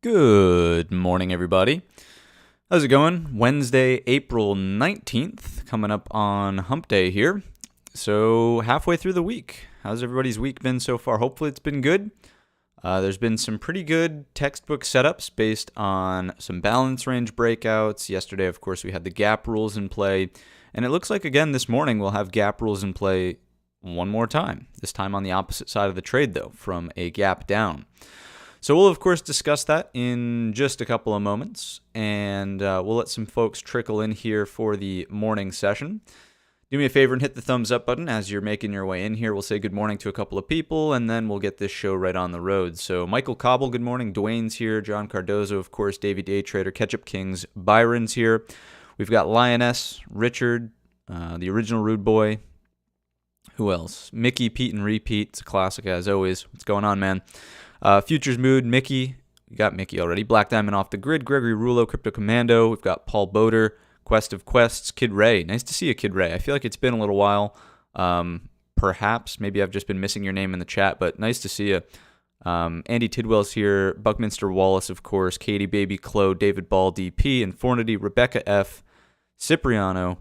Good morning, everybody. How's it going? Wednesday, April 19th, coming up on Hump Day here. So halfway through the week. How's everybody's week been so far? Hopefully it's been good. There's been some pretty good textbook setups based on some balance range breakouts. Yesterday, of course, we had the gap rules in play. And it looks like, again, this morning we'll have gap rules in play one more time. This time on the opposite side of the trade, though, from a gap down. So we'll, of course, discuss that in just a couple of moments, and we'll let some folks trickle in here for the morning session. Do me a favor and hit the thumbs up button as you're making your way in here. We'll say good morning to a couple of people, and then we'll get this show right on the road. So Michael Cobble, good morning. Dwayne's here. John Cardozo, of course. Davey Day Trader. Ketchup Kings. Byron's here. We've got Lioness, Richard, the original Rude Boy. Who else? Mickey, Pete, and Repeat. It's a classic as always. What's going on, man? Futures Mood, Mickey. We got Mickey already. Black Diamond Off the Grid, Gregory Rulo, Crypto Commando. We've got Paul Boder, Quest of Quests, Kid Ray. Nice to see you, Kid Ray. I feel like it's been a little while. Perhaps, maybe I've just been missing your name in the chat, but nice to see you. Andy Tidwell's here. Buckminster Wallace, of course. Katie Baby, Chloe, David Ball, DP, Infornity, Rebecca F, Cipriano.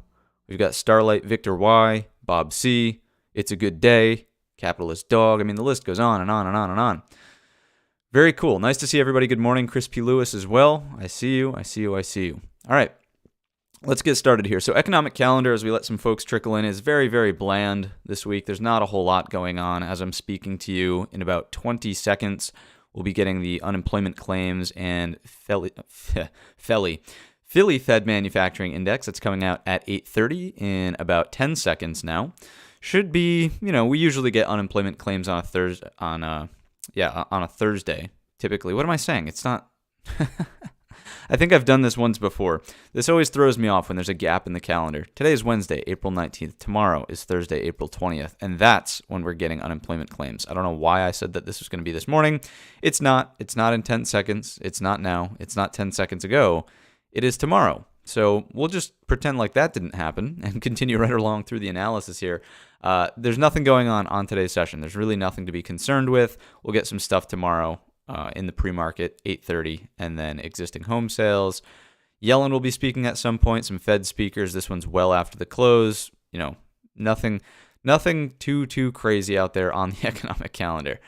We've got Starlight, Victor Y, Bob C, It's a Good Day, Capitalist Dog. I mean, the list goes on and on and on and on. Very cool. Nice to see everybody. Good morning. Chris P. Lewis as well. I see you. I see you. I see you. All right. Let's get started here. So economic calendar, as we let some folks trickle in, is very, very bland this week. There's not a whole lot going on as I'm speaking to you. In about 20 seconds, we'll be getting the unemployment claims and Philly Fed Manufacturing Index. That's coming out at 8:30 in about 10 seconds now. Should be, we usually get unemployment claims on a Thursday, on a Thursday, typically. What am I saying? It's not... I think I've done this once before. This always throws me off when there's a gap in the calendar. Today is Wednesday, April 19th. Tomorrow is Thursday, April 20th. And that's when we're getting unemployment claims. I don't know why I said that this was going to be this morning. It's not. It's not in 10 seconds. It's not now. It's not 10 seconds ago. It is tomorrow. So we'll just pretend like that didn't happen and continue right along through the analysis here. There's nothing going on today's session. There's really nothing to be concerned with. We'll get some stuff tomorrow in the pre-market, 8:30, and then existing home sales. Yellen will be speaking at some point, some Fed speakers. This one's well after the close. Nothing too crazy out there on the economic calendar.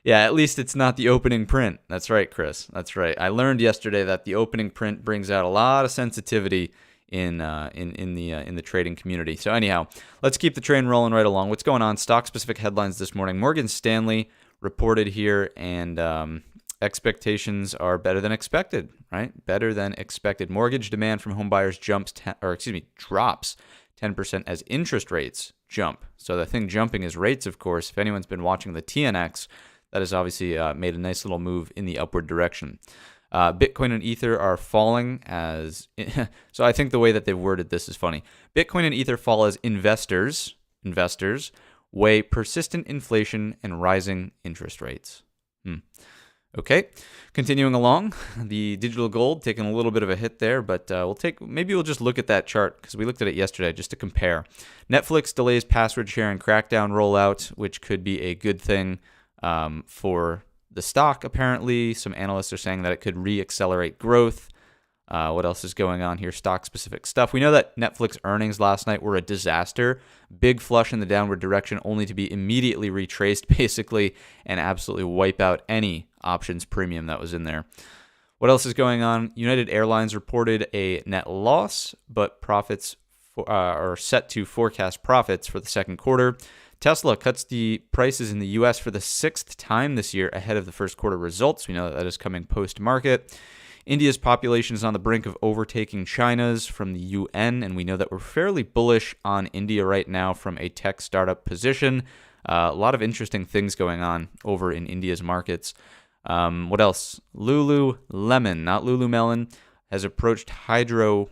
Yeah, at least it's not the opening print. That's right, Chris. That's right. I learned yesterday that the opening print brings out a lot of sensitivity in the trading community. So anyhow, let's keep the train rolling right along. What's going on? Stock-specific headlines this morning. Morgan Stanley reported here, and expectations are better than expected. Right? Better than expected. Mortgage demand from home buyers drops 10% as interest rates jump. So the thing jumping is rates, of course. If anyone's been watching the TNX, that has obviously made a nice little move in the upward direction. Bitcoin and Ether are falling as... so I think the way that they've worded this is funny. Bitcoin and Ether fall as investors weigh persistent inflation and rising interest rates. Okay, continuing along, the digital gold taking a little bit of a hit there, but maybe we'll just look at that chart because we looked at it yesterday just to compare. Netflix delays password sharing crackdown rollout, which could be a good thing for the stock. Apparently, some analysts are saying that it could re-accelerate growth. What else is going on here? Stock-specific stuff. We know that Netflix earnings last night were a disaster. Big flush in the downward direction, only to be immediately retraced, basically, and absolutely wipe out any options premium that was in there. What else is going on? United Airlines reported a net loss, but profits are set to forecast profits for the second quarter. Tesla cuts the prices in the U.S. for the 6th time this year ahead of the first quarter results. We know that is coming post-market. India's population is on the brink of overtaking China's from the UN, and we know that we're fairly bullish on India right now from a tech startup position. A lot of interesting things going on over in India's markets. What else? Lululemon, not Lulumelon, has approached Hydro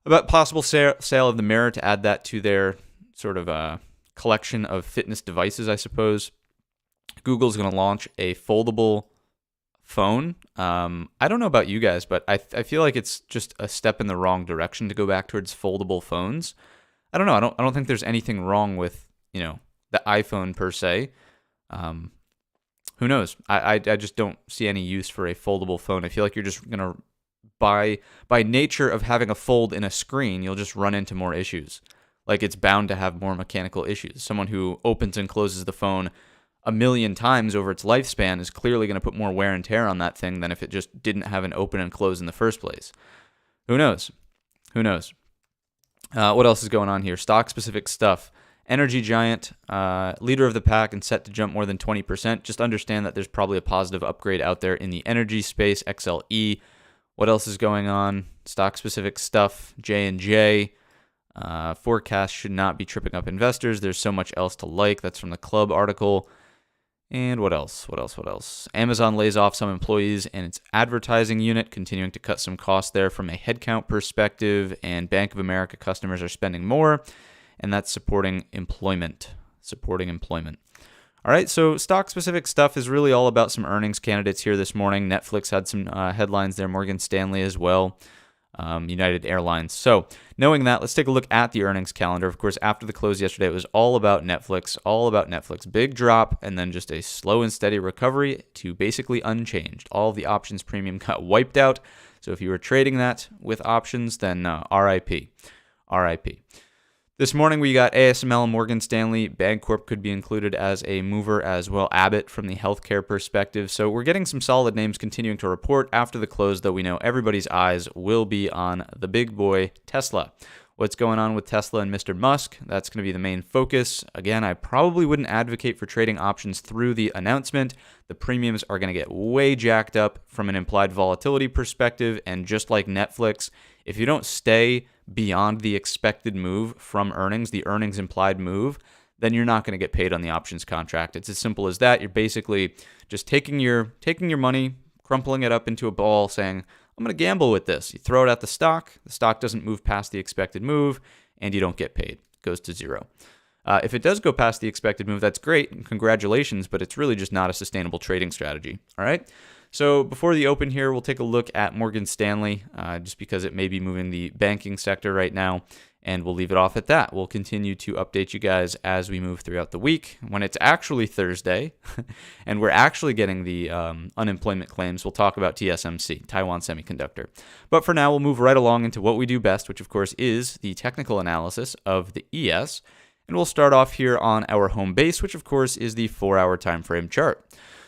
about possible sale of the Mirror to add that to their sort of collection of fitness devices, I suppose. Google's going to launch a foldable phone. I don't know about you guys, but I feel like it's just a step in the wrong direction to go back towards foldable phones. I don't know. I don't think there's anything wrong with, the iPhone per se. Who knows? I just don't see any use for a foldable phone. I feel like you're just going to, by nature of having a fold in a screen, you'll just run into more issues. Like it's bound to have more mechanical issues. Someone who opens and closes the phone a million times over its lifespan is clearly going to put more wear and tear on that thing than if it just didn't have an open and close in the first place. Who knows? What else is going on here? Stock-specific stuff. Energy giant, leader of the pack and set to jump more than 20%. Just understand that there's probably a positive upgrade out there in the energy space, XLE. What else is going on? Stock-specific stuff. J&J. Forecast should not be tripping up investors. There's so much else to like. That's from the Club article. And what else? Amazon lays off some employees in its advertising unit, continuing to cut some costs there from a headcount perspective. And Bank of America customers are spending more, and that's supporting employment. All right, so stock-specific stuff is really all about some earnings candidates here this morning. Netflix had some headlines there, Morgan Stanley as well, United Airlines. So knowing that, let's take a look at the earnings calendar. Of course, after the close yesterday, it was all about Netflix. Big drop, and then just a slow and steady recovery to basically unchanged. All of the options premium got wiped out. So if you were trading that with options, then RIP. This morning, we got ASML, Morgan Stanley, Bancorp could be included as a mover as well, Abbott from the healthcare perspective. So we're getting some solid names continuing to report after the close, though we know everybody's eyes will be on the big boy, Tesla. What's going on with Tesla and Mr. Musk? That's going to be the main focus. Again, I probably wouldn't advocate for trading options through the announcement. The premiums are going to get way jacked up from an implied volatility perspective, and just like Netflix, if you don't stay beyond the expected move from earnings, the earnings implied move, then you're not going to get paid on the options contract. It's as simple as that. You're basically just taking your money, crumpling it up into a ball, saying, I'm going to gamble with this. You throw it at the stock doesn't move past the expected move, and you don't get paid. It goes to zero. If it does go past the expected move, that's great, and congratulations, but it's really just not a sustainable trading strategy. All right? So before the open here, we'll take a look at Morgan Stanley, just because it may be moving the banking sector right now, and we'll leave it off at that. We'll continue to update you guys as we move throughout the week. When it's actually Thursday and we're actually getting the unemployment claims, we'll talk about TSMC, Taiwan Semiconductor. But for now, we'll move right along into what we do best, which of course is the technical analysis of the ES. And we'll start off here on our home base, which of course is the 4-hour time frame chart.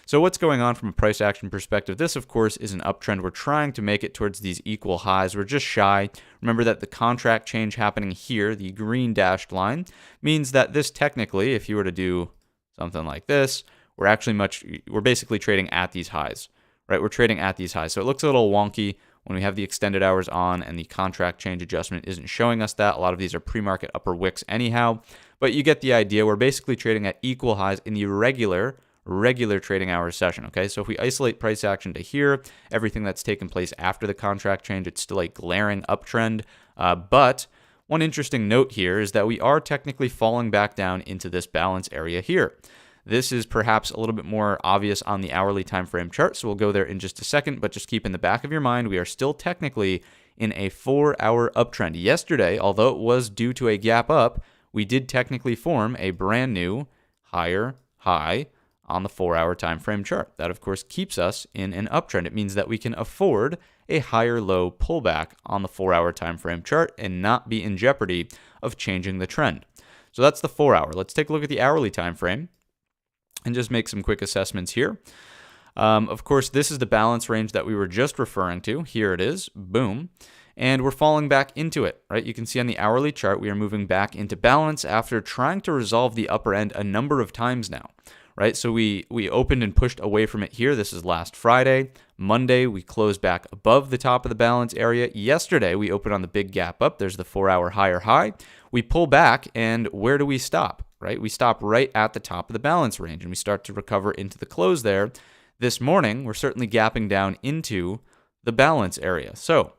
So what's going on from a price action perspective? This, of course, is an uptrend. We're trying to make it towards these equal highs. We're just shy. Remember that the contract change happening here, the green dashed line, means that this technically, if you were to do something like this, we're basically trading at these highs, right? We're trading at these highs. So it looks a little wonky when we have the extended hours on and the contract change adjustment isn't showing us that. A lot of these are pre-market upper wicks anyhow, but you get the idea. We're basically trading at equal highs in the regular trading hours session, okay? So if we isolate price action to here, everything that's taken place after the contract change, it's still a glaring uptrend. But one interesting note here is that we are technically falling back down into this balance area here. This is perhaps a little bit more obvious on the hourly time frame chart, so we'll go there in just a second, but just keep in the back of your mind, we are still technically in a 4-hour uptrend. Yesterday, although it was due to a gap up, we did technically form a brand new higher high on the 4-hour time frame chart. That, of course, keeps us in an uptrend. It means that we can afford a higher low pullback on the 4-hour time frame chart and not be in jeopardy of changing the trend. So that's the 4-hour. Let's take a look at the hourly time frame and just make some quick assessments here. Of course, this is the balance range that we were just referring to. Here it is. Boom. And we're falling back into it, right? You can see on the hourly chart, we are moving back into balance after trying to resolve the upper end a number of times now. Right, so we opened and pushed away from it here. This is last Friday. Monday, we closed back above the top of the balance area. Yesterday, we opened on the big gap up. There's the 4-hour higher high. We pull back, and where do we stop? Right, we stop right at the top of the balance range, and we start to recover into the close there. This morning, we're certainly gapping down into the balance area. So,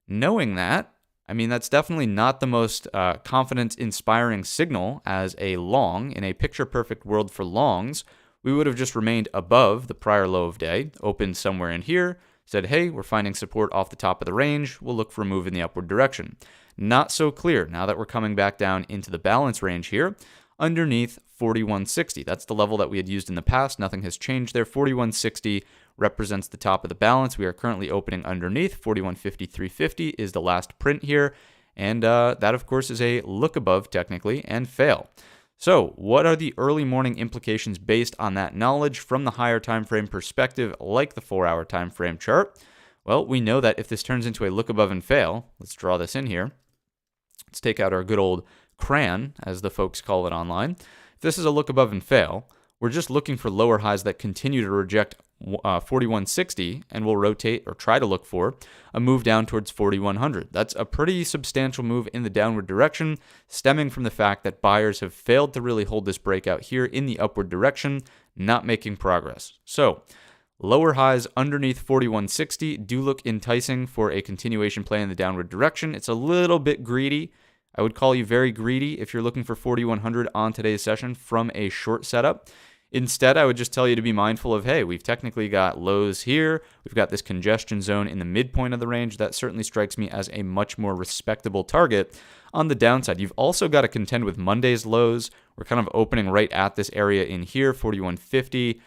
knowing that, I mean, that's definitely not the most confidence-inspiring signal as a long. In a picture-perfect world for longs, we would have just remained above the prior low of day, opened somewhere in here, said, hey, we're finding support off the top of the range, we'll look for a move in the upward direction. Not so clear now that we're coming back down into the balance range here, underneath 4160. That's the level that we had used in the past. Nothing has changed there. 4160 represents the top of the balance. We are currently opening underneath. 4153.50 is the last print here. And that, of course, is a look above technically and fail. So what are the early morning implications based on that knowledge from the higher time frame perspective, like the 4-hour time frame chart? Well, we know that if this turns into a look above and fail, let's draw this in here. Let's take out our good old crayon, as the folks call it online. If this is a look above and fail, we're just looking for lower highs that continue to reject 4160, and we'll rotate or try to look for a move down towards 4100. That's a pretty substantial move in the downward direction, stemming from the fact that buyers have failed to really hold this breakout here in the upward direction, not making progress. So lower highs underneath 4160 do look enticing for a continuation play in the downward direction. It's a little bit greedy. I would call you very greedy if you're looking for 4100 on today's session from a short setup. Instead, I would just tell you to be mindful of, hey, we've technically got lows here. We've got this congestion zone in the midpoint of the range. That certainly strikes me as a much more respectable target. On the downside, you've also got to contend with Monday's lows. We're kind of opening right at this area in here, 4150.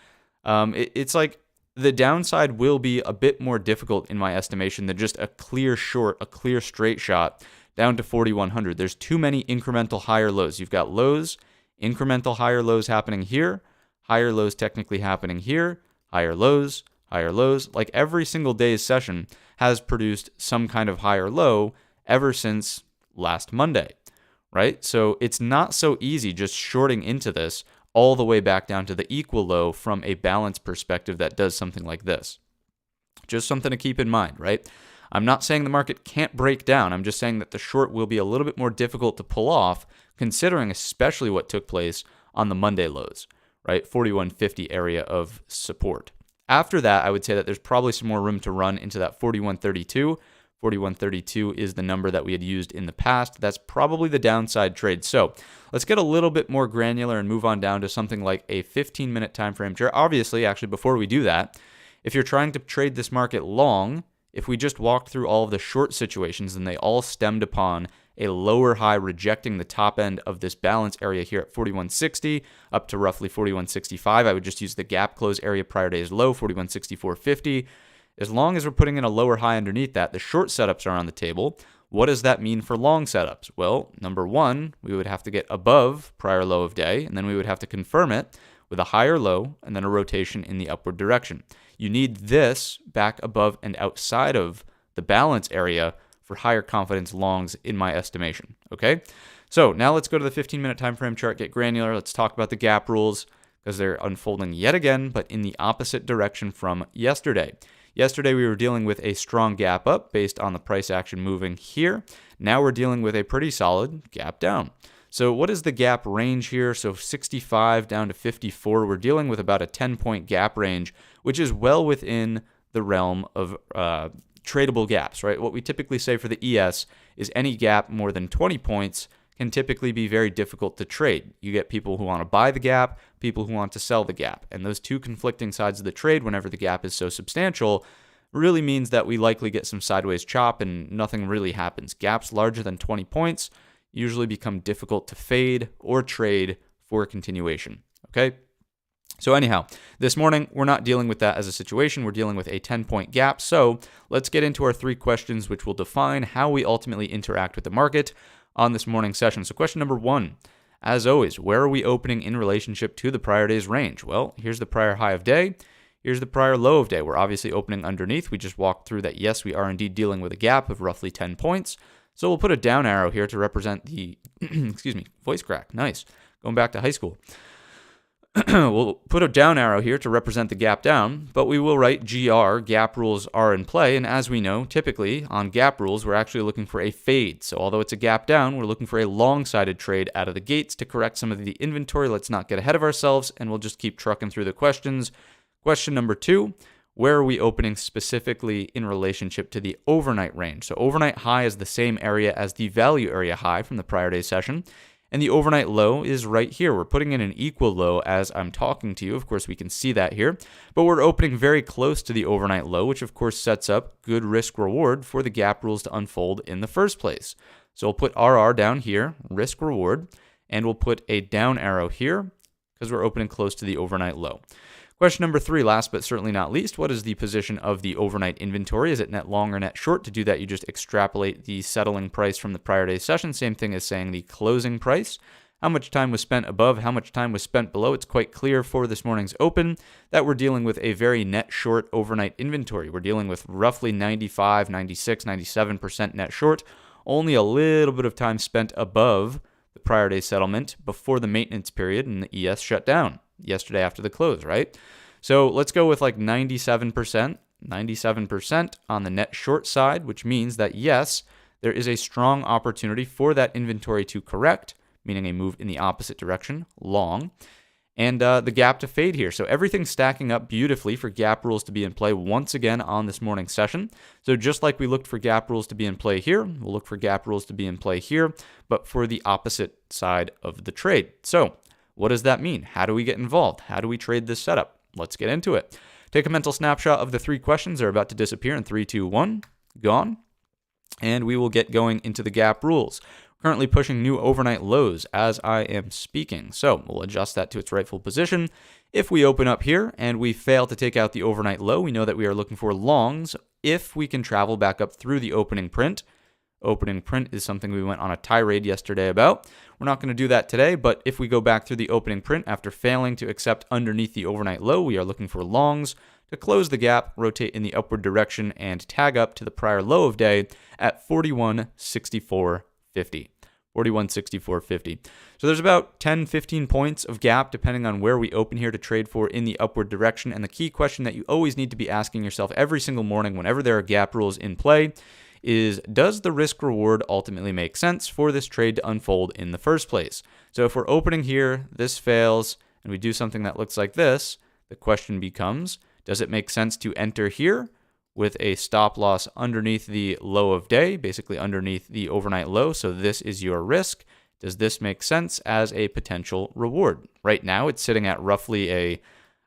It's like the downside will be a bit more difficult in my estimation than just a clear short, a clear straight shot down to 4100. There's too many incremental higher lows. You've got lows, incremental higher lows happening here, higher lows technically happening here, higher lows, higher lows. Like every single day's session has produced some kind of higher low ever since last Monday, right? So it's not so easy just shorting into this all the way back down to the equal low from a balance perspective that does something like this. Just something to keep in mind, right? I'm not saying the market can't break down. I'm just saying that the short will be a little bit more difficult to pull off, considering especially what took place on the Monday lows, right? 4150 area of support. After that, I would say that there's probably some more room to run into that 4132. 4132 is the number that we had used in the past. That's probably the downside trade. So let's get a little bit more granular and move on down to something like a 15-minute time frame chart. Obviously, actually, before we do that, If you're trying to trade this market long, if we just walked through all of the short situations, then they all stemmed upon a lower high rejecting the top end of this balance area here at 4160 up to roughly 4165. I would just use the gap close area prior day's low, 4164.50. As long as we're putting in a lower high underneath that, the short setups are on the table. What does that mean for long setups? Well, number one, we would have to get above prior low of day, and then we would have to confirm it with a higher low and then a rotation in the upward direction. You need this back above and outside of the balance area for higher confidence longs in my estimation, okay? So now let's go to the 15-minute time frame chart, get granular. Let's talk about the gap rules because they're unfolding yet again, but in the opposite direction from yesterday. Yesterday, we were dealing with a strong gap up based on the price action moving here. Now we're dealing with a pretty solid gap down. So what is the gap range here? So 65 down to 54. We're dealing with about a 10-point gap range, which is well within the realm of tradable gaps, right? What we typically say for the ES is any gap more than 20 points can typically be very difficult to trade. You get people who want to buy the gap, people who want to sell the gap. And those two conflicting sides of the trade, whenever the gap is so substantial, really means that we likely get some sideways chop and nothing really happens. Gaps larger than 20 points usually become difficult to fade or trade for continuation, okay? So anyhow, this morning, we're not dealing with that as a situation. We're dealing with a 10-point gap. So let's get into our 3 questions, which will define how we ultimately interact with the market on this morning's session. So question number 1, as always, where are we opening in relationship to the prior day's range? Well, here's the prior high of day. Here's the prior low of day. We're obviously opening underneath. We just walked through that, yes, we are indeed dealing with a gap of roughly 10 points. So we'll put a down arrow here to represent the, excuse me, voice crack, nice, going back to high school. We'll put a down arrow here to represent the gap down, but we will write GR, gap rules are in play, and as we know, typically on gap rules, we're actually looking for a fade. So although it's a gap down, we're looking for a long-sided trade out of the gates to correct some of the inventory. Let's not get ahead of ourselves, and we'll just keep trucking through the questions. Question number 2, where are we opening specifically in relationship to the overnight range? So overnight high is the same area as the value area high from the prior day session. And the overnight low is right here. We're putting in an equal low as I'm talking to you. Of course, we can see that here. But we're opening very close to the overnight low, which of course sets up good risk reward for the gap rules to unfold in the first place. So we'll put RR down here, risk reward, and we'll put a down arrow here because we're opening close to the overnight low. Question number 3, last but certainly not least, what is the position of the overnight inventory? Is it net long or net short? To do that, you just extrapolate the settling price from the prior day session. Same thing as saying the closing price. How much time was spent above, how much time was spent below? It's quite clear for this morning's open that we're dealing with a very net short overnight inventory. We're dealing with roughly 95, 96, 97% net short. Only a little bit of time spent above the prior day settlement before the maintenance period and the ES shut down yesterday after the close, right? So let's go with like 97% on the net short side, which means that yes, there is a strong opportunity for that inventory to correct, meaning a move in the opposite direction, long, and the gap to fade here. So everything's stacking up beautifully for gap rules to be in play once again on this morning's session. So just like we looked for gap rules to be in play here, we'll look for gap rules to be in play here, but for the opposite side of the trade. So what does that mean? How do we get involved? How do we trade this setup? Let's get into it. Take a mental snapshot of the 3 questions. They're about to disappear in 3, 2, 1. Gone. And we will get going into the gap rules. Currently pushing new overnight lows as I am speaking. So we'll adjust that to its rightful position. If we open up here and we fail to take out the overnight low, we know that we are looking for longs if we can travel back up through the opening print. Opening print is something we went on a tirade yesterday about. We're not going to do that today, but if we go back through the opening print after failing to accept underneath the overnight low, we are looking for longs to close the gap, rotate in the upward direction, and tag up to the prior low of day at 41.6450. 41.6450. So there's about 10-15 points of gap depending on where we open here to trade for in the upward direction. And the key question that you always need to be asking yourself every single morning whenever there are gap rules in play is, does the risk reward ultimately make sense for this trade to unfold in the first place? So if we're opening here, this fails, and we do something that looks like this, the question becomes, does it make sense to enter here with a stop loss underneath the low of day, basically underneath the overnight low? So this is your risk. Does this make sense as a potential reward? Right now, it's sitting at roughly a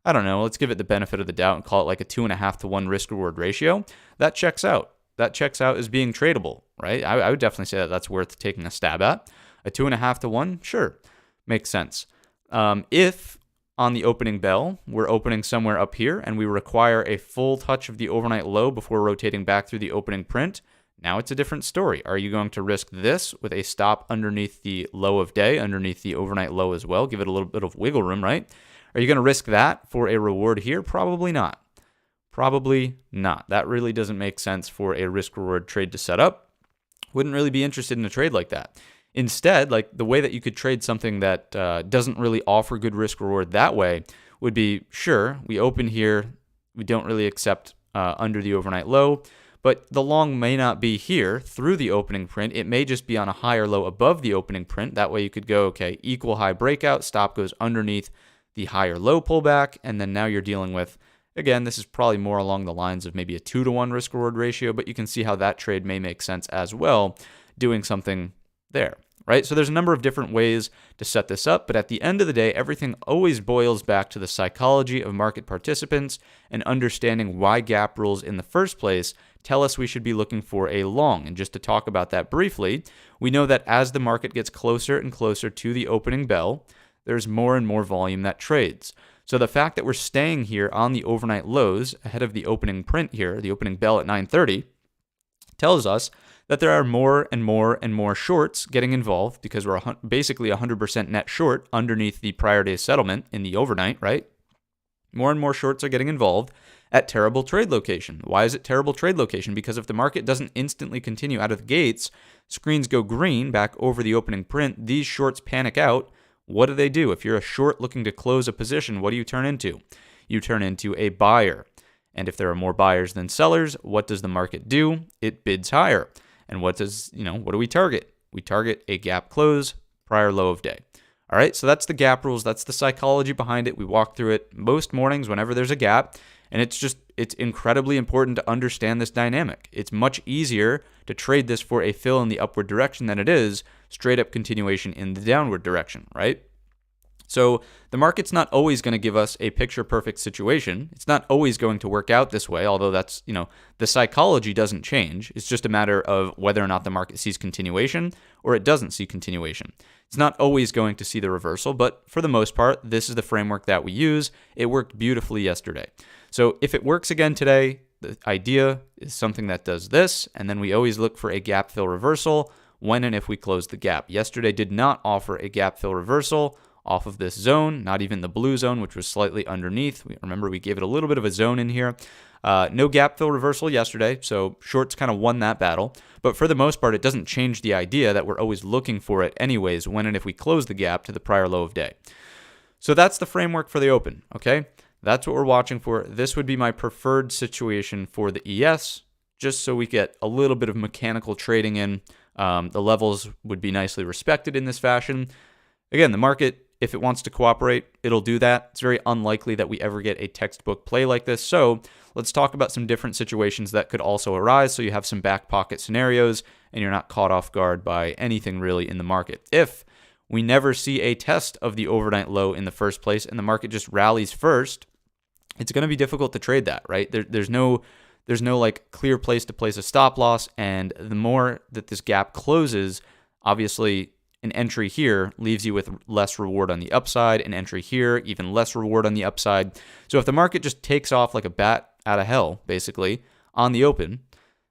I don't know, let's give it the benefit of the doubt and call it like a 2.5 to 1 risk reward ratio. That checks out. That checks out as being tradable, right? I would definitely say that that's worth taking a stab at. A 2.5 to 1, sure, makes sense. If on the opening bell, we're opening somewhere up here and we require a full touch of the overnight low before rotating back through the opening print, now it's a different story. Are you going to risk this with a stop underneath the low of day, underneath the overnight low as well? Give it a little bit of wiggle room, right? Are you going to risk that for a reward here? Probably not. Probably not. That really doesn't make sense for a risk reward trade to set up. Wouldn't really be interested in a trade like that. Instead, like the way that you could trade something that doesn't really offer good risk reward that way would be, sure, we open here, we don't really accept under the overnight low, but the long may not be here through the opening print. It may just be on a higher low above the opening print. That way you could go, okay, equal high breakout, stop goes underneath the higher low pullback, and then now you're dealing with, again, this is probably more along the lines of maybe a 2 to 1 risk reward ratio, but you can see how that trade may make sense as well, doing something there, right? So there's a number of different ways to set this up, but at the end of the day, everything always boils back to the psychology of market participants and understanding why gap rules in the first place tell us we should be looking for a long. And just to talk about that briefly, we know that as the market gets closer and closer to the opening bell, there's more and more volume that trades. So the fact that we're staying here on the overnight lows ahead of the opening print here, the opening bell at 9:30, tells us that there are more and more and more shorts getting involved because we're basically 100% net short underneath the prior day settlement in the overnight, right? More and more shorts are getting involved at terrible trade location. Why is it terrible trade location? Because if the market doesn't instantly continue out of the gates, screens go green back over the opening print, these shorts panic out. What do? If you're a short looking to close a position, what do you turn into? You turn into a buyer. And if there are more buyers than sellers, what does the market do? It bids higher. And what do we target? We target a gap close, prior low of day. All right, so that's the gap rules. That's the psychology behind it. We walk through it most mornings whenever there's a gap. And it's incredibly important to understand this dynamic. It's much easier to trade this for a fill in the upward direction than it is straight up continuation in the downward direction, right? So the market's not always going to give us a picture perfect situation. It's not always going to work out this way, although that's, the psychology doesn't change. It's just a matter of whether or not the market sees continuation or it doesn't see continuation. It's not always going to see the reversal, but for the most part, this is the framework that we use. It worked beautifully yesterday. So if it works again today, the idea is something that does this, and then we always look for a gap fill reversal when and if we close the gap. Yesterday did not offer a gap fill reversal off of this zone, not even the blue zone, which was slightly underneath. Remember, we gave it a little bit of a zone in here. No gap fill reversal yesterday, so shorts kind of won that battle. But for the most part, it doesn't change the idea that we're always looking for it anyways when and if we close the gap to the prior low of day. So that's the framework for the open, okay? That's what we're watching for. This would be my preferred situation for the ES, just so we get a little bit of mechanical trading in. The levels would be nicely respected in this fashion. Again, the market, if it wants to cooperate, it'll do that. It's very unlikely that we ever get a textbook play like this. So let's talk about some different situations that could also arise so you have some back pocket scenarios and you're not caught off guard by anything really in the market. If we never see a test of the overnight low in the first place and the market just rallies first, it's going to be difficult to trade that, right? There's no like clear place to place a stop loss, and the more that this gap closes, obviously an entry here leaves you with less reward on the upside, an entry here, even less reward on the upside. So if the market just takes off like a bat out of hell, basically, on the open,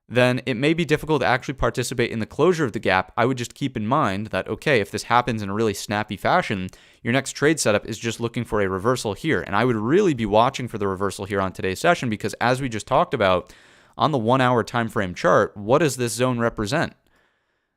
then it may be difficult to actually participate in the closure of the gap. I would just keep in mind that, okay, if this happens in a really snappy fashion, your next trade setup is just looking for a reversal here. And I would really be watching for the reversal here on today's session because as we just talked about, on the 1 hour time frame chart, what does this zone represent?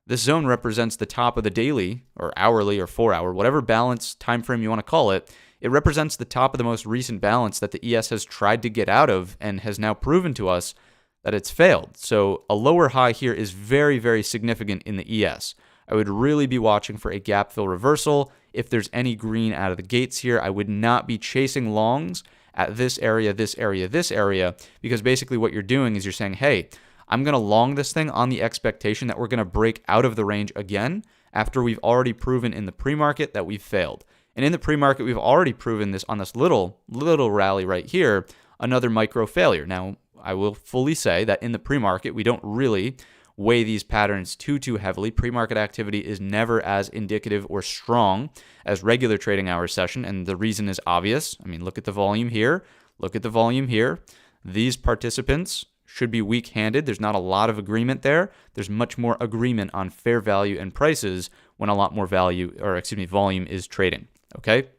This zone represents the top of the daily or hourly or 4 hour, whatever balance time frame you want to call it. It represents the top of the most recent balance that the ES has tried to get out of and has now proven to us that it's failed. So a lower high here is very, very significant in the ES. I would really be watching for a gap fill reversal. If there's any green out of the gates here, I would not be chasing longs at this area, this area, this area, because basically what you're doing is you're saying, hey, I'm going to long this thing on the expectation that we're going to break out of the range again after we've already proven in the pre-market that we've failed. And in the pre-market, we've already proven this on this little rally right here, another micro failure. Now, I will fully say that in the pre-market, we don't really weigh these patterns too heavily. Pre-market activity is never as indicative or strong as regular trading hour session, and the reason is obvious. I mean, look at the volume here. Look at the volume here. These participants should be weak-handed. There's not a lot of agreement there. There's much more agreement on fair value and prices when a lot more volume is trading. Okay?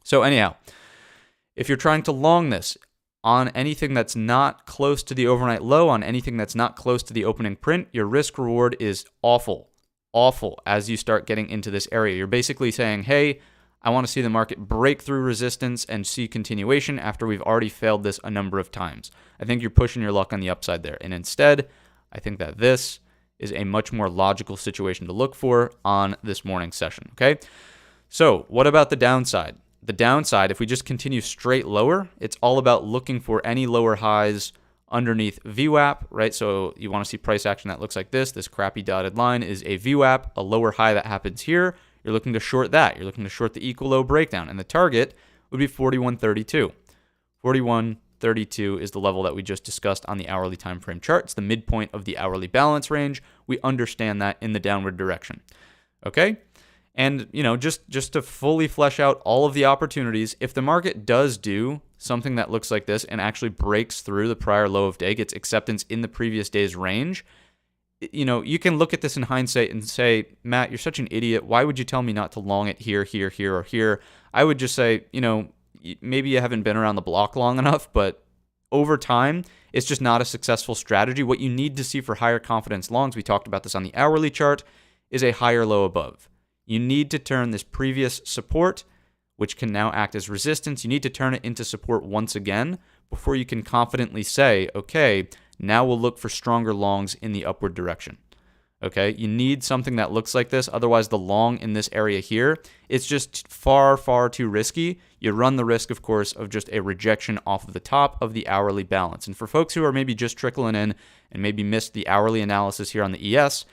So anyhow, if you're trying to long this on anything that's not close to the overnight low, on anything that's not close to the opening print, your risk reward is awful as you start getting into this area. You're basically saying, hey, I want to see the market break through resistance and see continuation after we've already failed this a number of times. I think you're pushing your luck on the upside there. And instead, I think that this is a much more logical situation to look for on this morning session, okay? So what about the downside? The downside, if we just continue straight lower, it's all about looking for any lower highs underneath VWAP, right? So you want to see price action that looks like this. This crappy dotted line is a VWAP, a lower high that happens here. You're looking to short that. You're looking to short the equal low breakdown. And the target would be 41.32. 41.32 is the level that we just discussed on the hourly time frame chart. It's the midpoint of the hourly balance range. We understand that in the downward direction. Okay? And, just to fully flesh out all of the opportunities, if the market does do something that looks like this and actually breaks through the prior low of day, gets acceptance in the previous day's range, you can look at this in hindsight and say, Matt, you're such an idiot. Why would you tell me not to long it here, or here? I would just say, maybe you haven't been around the block long enough, but over time, it's just not a successful strategy. What you need to see for higher confidence longs, we talked about this on the hourly chart, is a higher low above. You need to turn this previous support, which can now act as resistance, you need to turn it into support once again before you can confidently say, okay, now we'll look for stronger longs in the upward direction. Okay, you need something that looks like this. Otherwise, the long in this area here, it's just far too risky. You run the risk, of course, of just a rejection off of the top of the hourly balance. And for folks who are maybe just trickling in and maybe missed the hourly analysis here on the ES,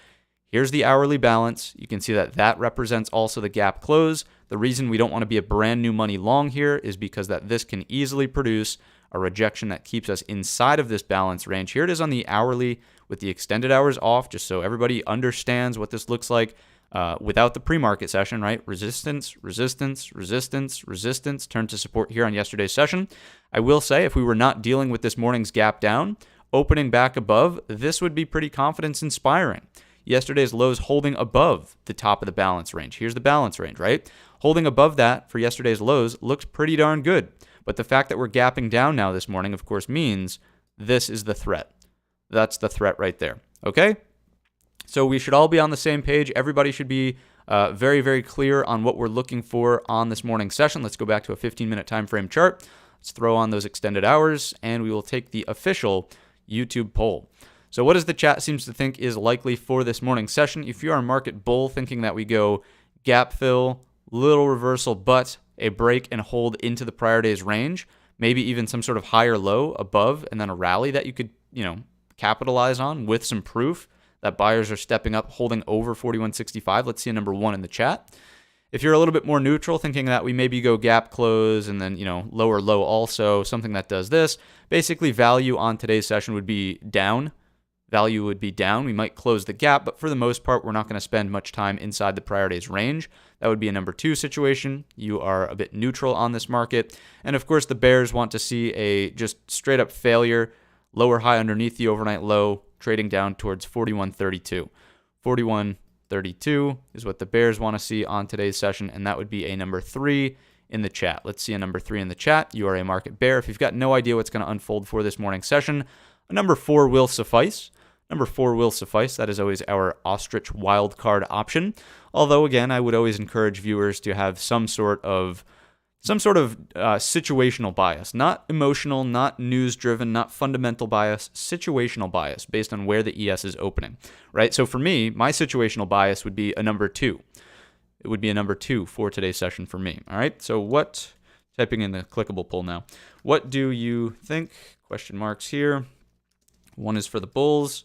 here's the hourly balance. You can see that represents also the gap close. The reason we don't want to be a brand new money long here is because that this can easily produce a rejection that keeps us inside of this balance range. Here it is on the hourly with the extended hours off, just so everybody understands what this looks like without the pre-market session, right? Resistance, turned to support here on yesterday's session. I will say if we were not dealing with this morning's gap down, opening back above, this would be pretty confidence inspiring. Yesterday's lows holding above the top of the balance range. Here's the balance range, right? Holding above that for yesterday's lows looks pretty darn good. But the fact that we're gapping down now this morning, of course, means this is the threat. That's the threat right there. Okay? So we should all be on the same page. Everybody should be very clear on what we're looking for on this morning's session. Let's go back to a 15-minute time frame chart. Let's throw on those extended hours, and we will take the official YouTube poll. So what does the chat seems to think is likely for this morning's session? If you are a market bull thinking that we go gap fill, little reversal, but a break and hold into the prior day's range, maybe even some sort of higher low above, and then a rally that you could, capitalize on with some proof that buyers are stepping up, holding over 41.65. Let's see a number 1 in the chat. If you're a little bit more neutral, thinking that we maybe go gap close and then, lower low also, something that does this, basically value on today's session would be down. Value would be down. We might close the gap, but for the most part, we're not going to spend much time inside the prior day's range. That would be a number 2 situation. You are a bit neutral on this market. And of course, the bears want to see a just straight up failure, lower high underneath the overnight low, trading down towards 41.32. 41.32 is what the bears want to see on today's session, and that would be a number 3 in the chat. Let's see a number 3 in the chat. You are a market bear. If you've got no idea what's going to unfold for this morning's session, a number 4 will suffice. Number 4 will suffice. That is always our ostrich wildcard option. Although, again, I would always encourage viewers to have some sort of situational bias. Not emotional, not news-driven, not fundamental bias, situational bias based on where the ES is opening, right? So for me, my situational bias would be a number 2. It would be a number 2 for today's session for me, all right? So typing in the clickable poll now. What do you think? Question marks here. 1 is for the bulls.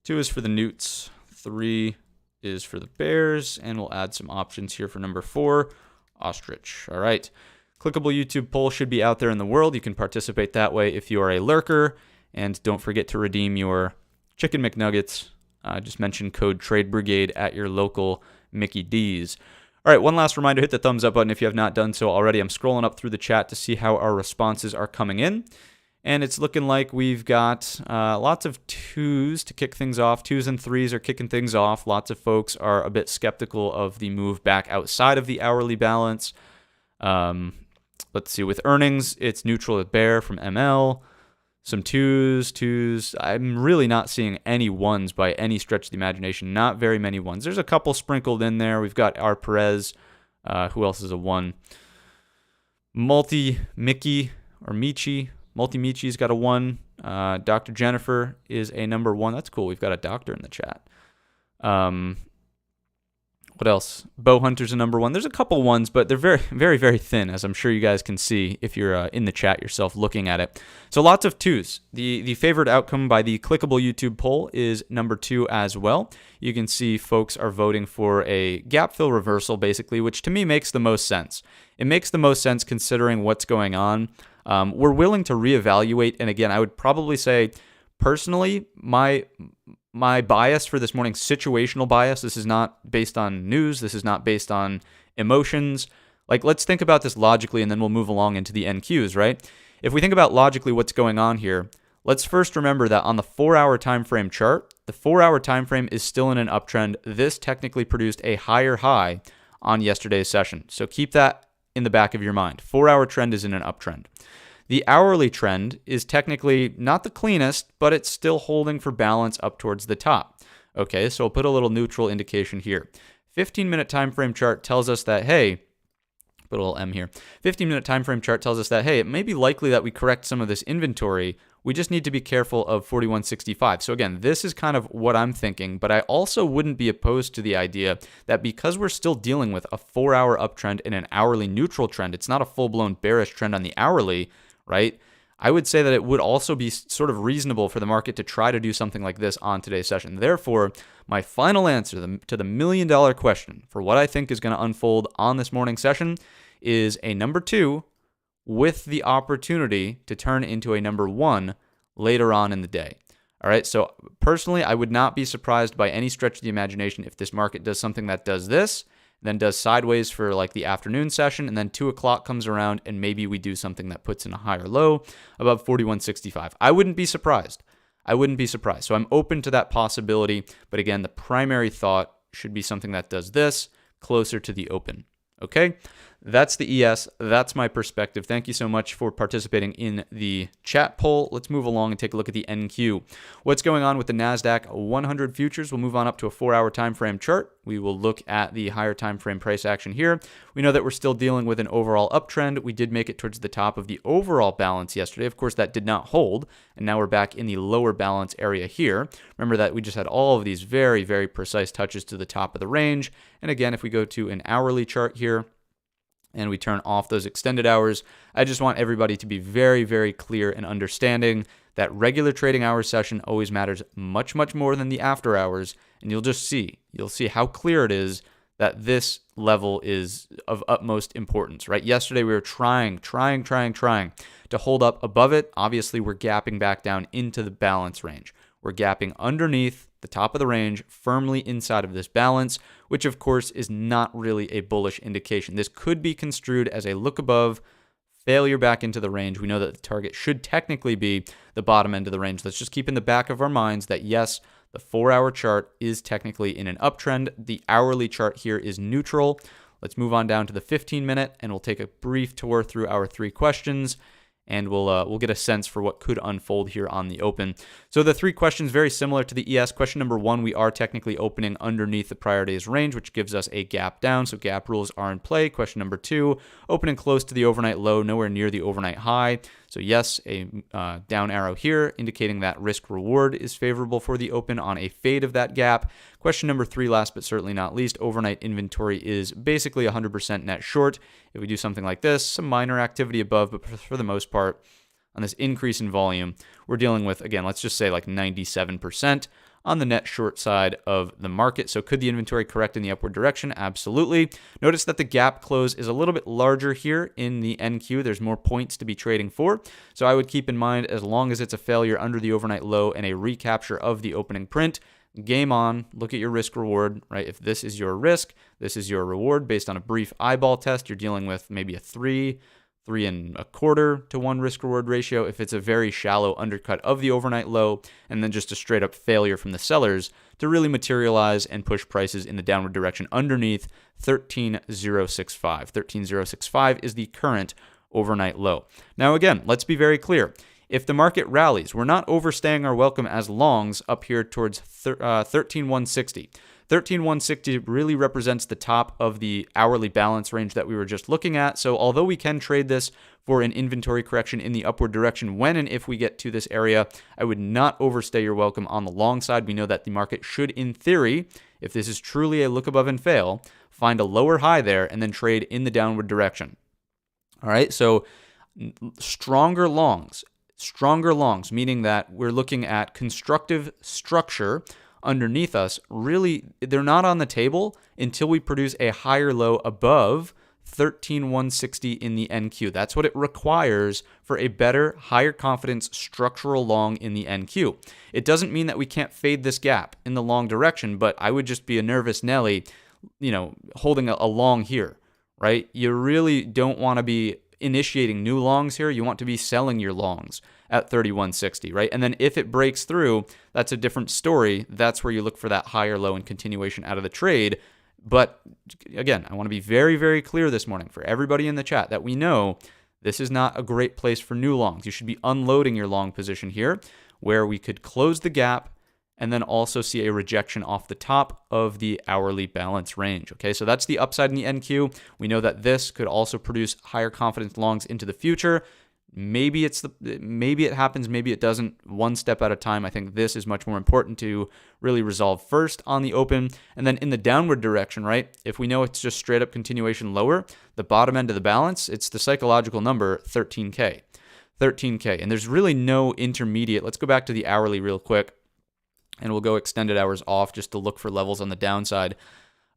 2 is for the newts, 3 is for the bears, and we'll add some options here for number 4. Ostrich. All right. Clickable YouTube poll should be out there in the world. You can participate that way if you are a lurker. And don't forget to redeem your Chicken McNuggets. Just mention code Trade Brigade at your local Mickey D's. All right, one last reminder, hit the thumbs up button if you have not done so already. I'm scrolling up through the chat to see how our responses are coming in. And it's looking like we've got lots of 2s to kick things off. 2s and 3s are kicking things off. Lots of folks are a bit skeptical of the move back outside of the hourly balance. Let's see, with earnings, it's neutral at bear from ML. Some 2s. I'm really not seeing any 1s by any stretch of the imagination. Not very many 1s. There's a couple sprinkled in there. We've got R. Perez. Who else is a 1? Multi-Mickey or Michi. Multi-Michi's got a 1. Dr. Jennifer is a number 1. That's cool. We've got a doctor in the chat. What else? Bow Hunter's a number 1. There's a couple 1s, but they're very, very, very thin, as I'm sure you guys can see if you're in the chat yourself looking at it. So lots of 2s. The favored outcome by the clickable YouTube poll is number 2 as well. You can see folks are voting for a gap fill reversal, basically, which to me makes the most sense. It makes the most sense considering what's going on. We're willing to reevaluate, and again, I would probably say, personally, my bias for this morning, situational bias, this is not based on news, this is not based on emotions. Like, let's think about this logically, and then we'll move along into the NQs, right? If we think about logically what's going on here, let's first remember that on the 4-hour time frame chart, the 4-hour time frame is still in an uptrend. This technically produced a higher high on yesterday's session. So keep that in the back of your mind. 4-hour trend is in an uptrend. The hourly trend is technically not the cleanest, but it's still holding for balance up towards the top. Okay, so I'll put a little neutral indication here. 15-minute time frame chart tells us that, hey, put a little M here. 15-minute time frame chart tells us that, hey, it may be likely that we correct some of this inventory. We just need to be careful of 4165. So again, this is kind of what I'm thinking, but I also wouldn't be opposed to the idea that because we're still dealing with a 4-hour uptrend and an hourly neutral trend, it's not a full-blown bearish trend on the hourly, right? I would say that it would also be sort of reasonable for the market to try to do something like this on today's session. Therefore, my final answer to the million-dollar question for what I think is going to unfold on this morning session is a number 2 with the opportunity to turn into a number 1 later on in the day. All right, so personally, I would not be surprised by any stretch of the imagination if this market does something that does this, then does sideways for like the afternoon session, and then 2 o'clock comes around and maybe we do something that puts in a higher low above 4165. I wouldn't be surprised. So I'm open to that possibility. But again, the primary thought should be something that does this closer to the open. Okay, that's the ES. That's my perspective. Thank you so much for participating in the chat poll. Let's move along and take a look at the NQ. What's going on with the NASDAQ 100 futures? We'll move on up to a 4-hour time frame chart. We will look at the higher time frame price action here. We know that we're still dealing with an overall uptrend. We did make it towards the top of the overall balance yesterday. Of course, that did not hold, and now we're back in the lower balance area here. Remember that we just had all of these very, very precise touches to the top of the range. And again, if we go to an hourly chart here, and we turn off those extended hours, I just want everybody to be very, very clear and understanding that regular trading hours session always matters much, much more than the after hours. And you'll see how clear it is that this level is of utmost importance, right? Yesterday, we were trying to hold up above it. Obviously, we're gapping back down into the balance range. We're gapping underneath the top of the range, firmly inside of this balance, which of course is not really a bullish indication. This could be construed as a look above, failure back into the range. We know that the target should technically be the bottom end of the range. Let's just keep in the back of our minds that yes, the 4-hour chart is technically in an uptrend. The hourly chart here is neutral. Let's move on down to the 15-minute, and we'll take a brief tour through our 3 questions. And we'll get a sense for what could unfold here on the open. So the 3 questions, very similar to the ES. Question number 1, we are technically opening underneath the prior day's range, which gives us a gap down. So gap rules are in play. Question number 2, opening close to the overnight low, nowhere near the overnight high. So yes, a down arrow here, indicating that risk reward is favorable for the open on a fade of that gap. Question number 3, last but certainly not least, overnight inventory is basically 100% net short. If we do something like this, some minor activity above, but for the most part, on this increase in volume, we're dealing with, again, let's just say like 97% on the net short side of the market. So could the inventory correct in the upward direction? Absolutely. Notice that the gap close is a little bit larger here in the NQ. There's more points to be trading for. So I would keep in mind, as long as it's a failure under the overnight low and a recapture of the opening print, game on. Look at your risk reward, right? If this is your risk, this is your reward based on a brief eyeball test. You're dealing with maybe a 3.25 to 1 risk reward ratio. If it's a very shallow undercut of the overnight low, and then just a straight up failure from the sellers to really materialize and push prices in the downward direction underneath 13,065. 13,065 is the current overnight low. Now again, let's be very clear. If the market rallies, we're not overstaying our welcome as longs up here towards 13,160. 13,160 really represents the top of the hourly balance range that we were just looking at. So although we can trade this for an inventory correction in the upward direction when and if we get to this area, I would not overstay your welcome on the long side. We know that the market should, in theory, if this is truly a look above and fail, find a lower high there and then trade in the downward direction. All right, so stronger longs, meaning that we're looking at constructive structure underneath us. Really, they're not on the table until we produce a higher low above 13,160 in the NQ. That's what it requires for a better, higher confidence structural long in the NQ. It doesn't mean that we can't fade this gap in the long direction, but I would just be a nervous Nelly, holding a long here, right? You really don't want to be initiating new longs here. You want to be selling your longs at 3160, right? And then if it breaks through, that's a different story. That's where you look for that higher low and continuation out of the trade. But again, I want to be very, very clear this morning for everybody in the chat that we know this is not a great place for new longs. You should be unloading your long position here, where we could close the gap and then also see a rejection off the top of the hourly balance range. Okay, so that's the upside in the NQ. We know that this could also produce higher confidence longs into the future. Maybe it happens, maybe it doesn't. One step at a time. I think this is much more important to really resolve first on the open, and then in the downward direction, right? If we know it's just straight up continuation lower, the bottom end of the balance, it's the psychological number 13K. 13K, and there's really no intermediate. Let's go back to the hourly real quick, and we'll go extended hours off just to look for levels on the downside.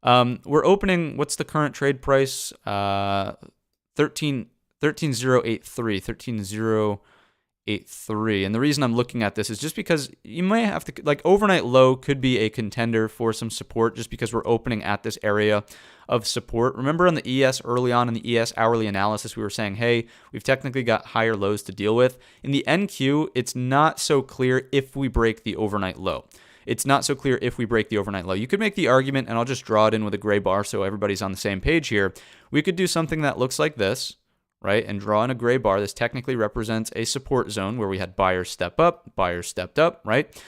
We're opening, what's the current trade price? 13,083. And the reason I'm looking at this is just because you might have to, like, overnight low could be a contender for some support just because we're opening at this area of support. Remember on the ES early on in the ES hourly analysis, we were saying, hey, we've technically got higher lows to deal with. In the NQ, it's not so clear if we break the overnight low. You could make the argument, and I'll just draw it in with a gray bar so everybody's on the same page here. We could do something that looks like this, right, and draw in a gray bar. This technically represents a support zone where we had buyers step up, buyers stepped up, right?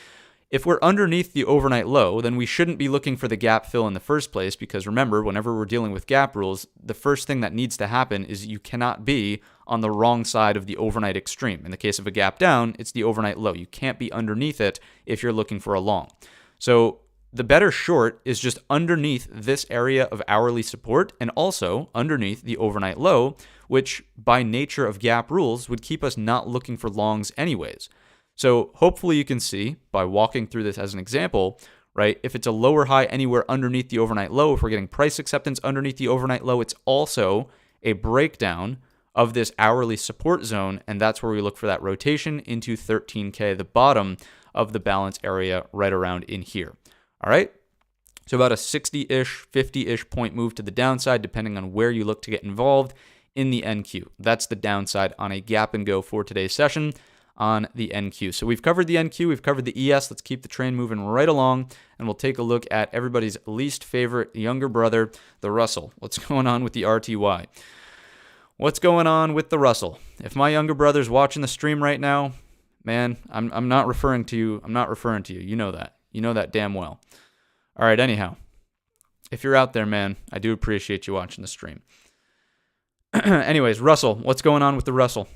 If we're underneath the overnight low, then we shouldn't be looking for the gap fill in the first place, because remember, whenever we're dealing with gap rules, the first thing that needs to happen is you cannot be on the wrong side of the overnight extreme. In the case of a gap down, it's the overnight low. You can't be underneath it if you're looking for a long. So the better short is just underneath this area of hourly support and also underneath the overnight low, which by nature of gap rules would keep us not looking for longs anyways. So hopefully you can see by walking through this as an example, right? If it's a lower high anywhere underneath the overnight low, if we're getting price acceptance underneath the overnight low, it's also a breakdown of this hourly support zone, and that's where we look for that rotation into 13K, the bottom of the balance area right around in here. All right, so about a 60-ish, 50-ish point move to the downside, depending on where you look to get involved in the NQ. That's the downside on a gap and go for today's session on the NQ. So we've covered the NQ, we've covered the ES. Let's keep the train moving right along, and we'll take a look at everybody's least favorite younger brother, the Russell. What's going on with the RTY? What's going on with the Russell? If my younger brother's watching the stream right now, man, I'm not referring to you. I'm not referring to you. You know that. You know that damn well. All right, anyhow, if you're out there, man, I do appreciate you watching the stream. Anyways, Russell, what's going on with the Russell?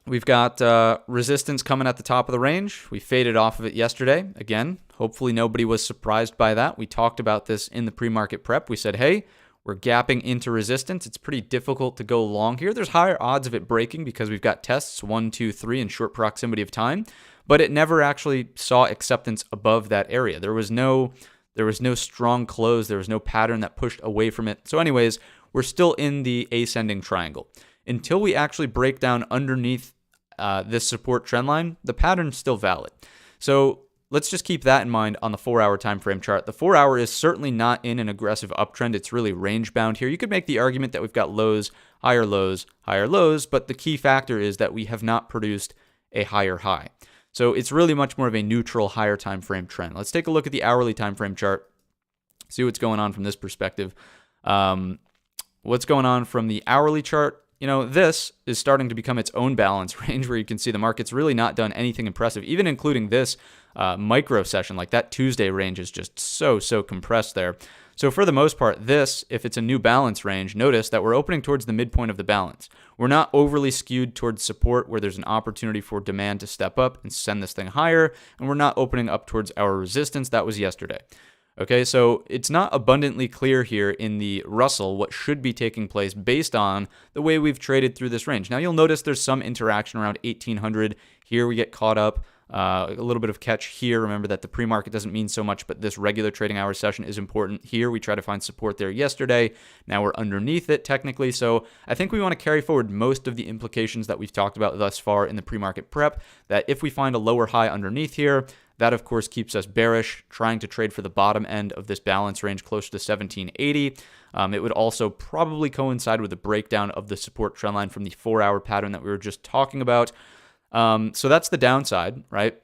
We've got resistance coming at the top of the range. We faded off of it yesterday. Again, hopefully nobody was surprised by that. We talked about this in the pre-market prep. We said, hey, we're gapping into resistance. It's pretty difficult to go long here. There's higher odds of it breaking because we've got tests 1, 2, 3 in short proximity of time. but it never actually saw acceptance above that area. There was no strong close. There was no pattern that pushed away from it. So anyways, we're still in the ascending triangle. Until we actually break down underneath this support trend line, the pattern's still valid. So let's just keep that in mind on the 4-hour time frame chart. The 4-hour is certainly not in an aggressive uptrend. It's really range bound here. You could make the argument that we've got lows, higher lows, but the key factor is that we have not produced a higher high. So it's really much more of a neutral higher time frame trend. Let's take a look at the hourly time frame chart, see what's going on from this perspective. What's going on from the hourly chart? This is starting to become its own balance range where you can see the market's really not done anything impressive, even including this micro session. Like that Tuesday range is just so compressed there. So for the most part, this, if it's a new balance range, notice that we're opening towards the midpoint of the balance. We're not overly skewed towards support where there's an opportunity for demand to step up and send this thing higher, and we're not opening up towards our resistance. That was yesterday. Okay, so it's not abundantly clear here in the Russell what should be taking place based on the way we've traded through this range. Now, you'll notice there's some interaction around 1800. Here we get caught up. A little bit of catch here. Remember that the pre-market doesn't mean so much, but this regular trading hour session is important. Here we try to find support there yesterday. Now we're underneath it technically. So I think we want to carry forward most of the implications that we've talked about thus far in the pre-market prep, that if we find a lower high underneath here, that, of course, keeps us bearish, trying to trade for the bottom end of this balance range closer to 1780. It would also probably coincide with a breakdown of the support trend line from the 4-hour pattern that we were just talking about. So that's the downside, right?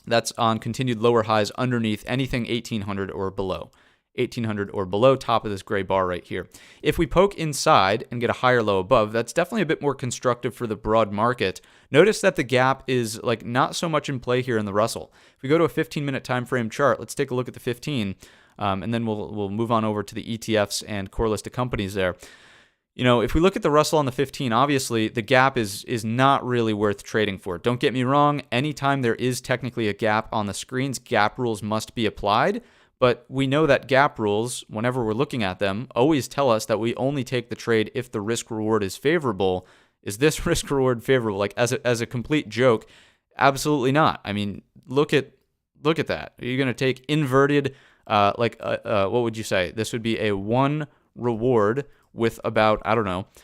That's on continued lower highs underneath anything 1800 or below. 1800 or below, top of this gray bar right here. If we poke inside and get a higher low above, that's definitely a bit more constructive for the broad market. Notice that the gap is like not so much in play here in the Russell. If we go to a 15-minute time frame chart, let's take a look at the 15, and then we'll move on over to the ETFs and core listed companies there. If we look at the Russell on the 15, obviously the gap is not really worth trading for. Don't get me wrong, anytime there is technically a gap on the screens, gap rules must be applied. But we know that gap rules, whenever we're looking at them, always tell us that we only take the trade if the risk reward is favorable. Is this risk reward favorable? Like as a complete joke? Absolutely not. I mean, look at that. Are you going to take inverted? What would you say? This would be a 1 reward with about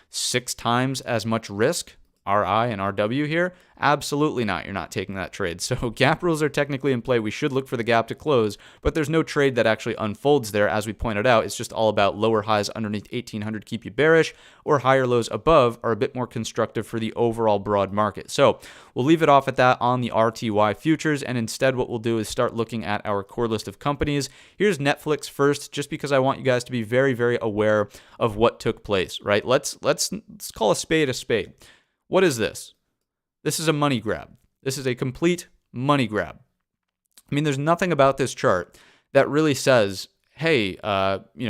6 times as much risk. RI and RW here? Absolutely not. You're not taking that trade. So gap rules are technically in play. We should look for the gap to close, but there's no trade that actually unfolds there. As we pointed out, it's just all about lower highs underneath 1800 keep you bearish, or higher lows above are a bit more constructive for the overall broad market. So we'll leave it off at that on the RTY futures, and instead what we'll do is start looking at our core list of companies. Here's Netflix first, just because I want you guys to be very, very aware of what took place, right? Let's call a spade a spade. What is this? This is a money grab. This is a complete money grab. I mean, there's nothing about this chart that really says, hey,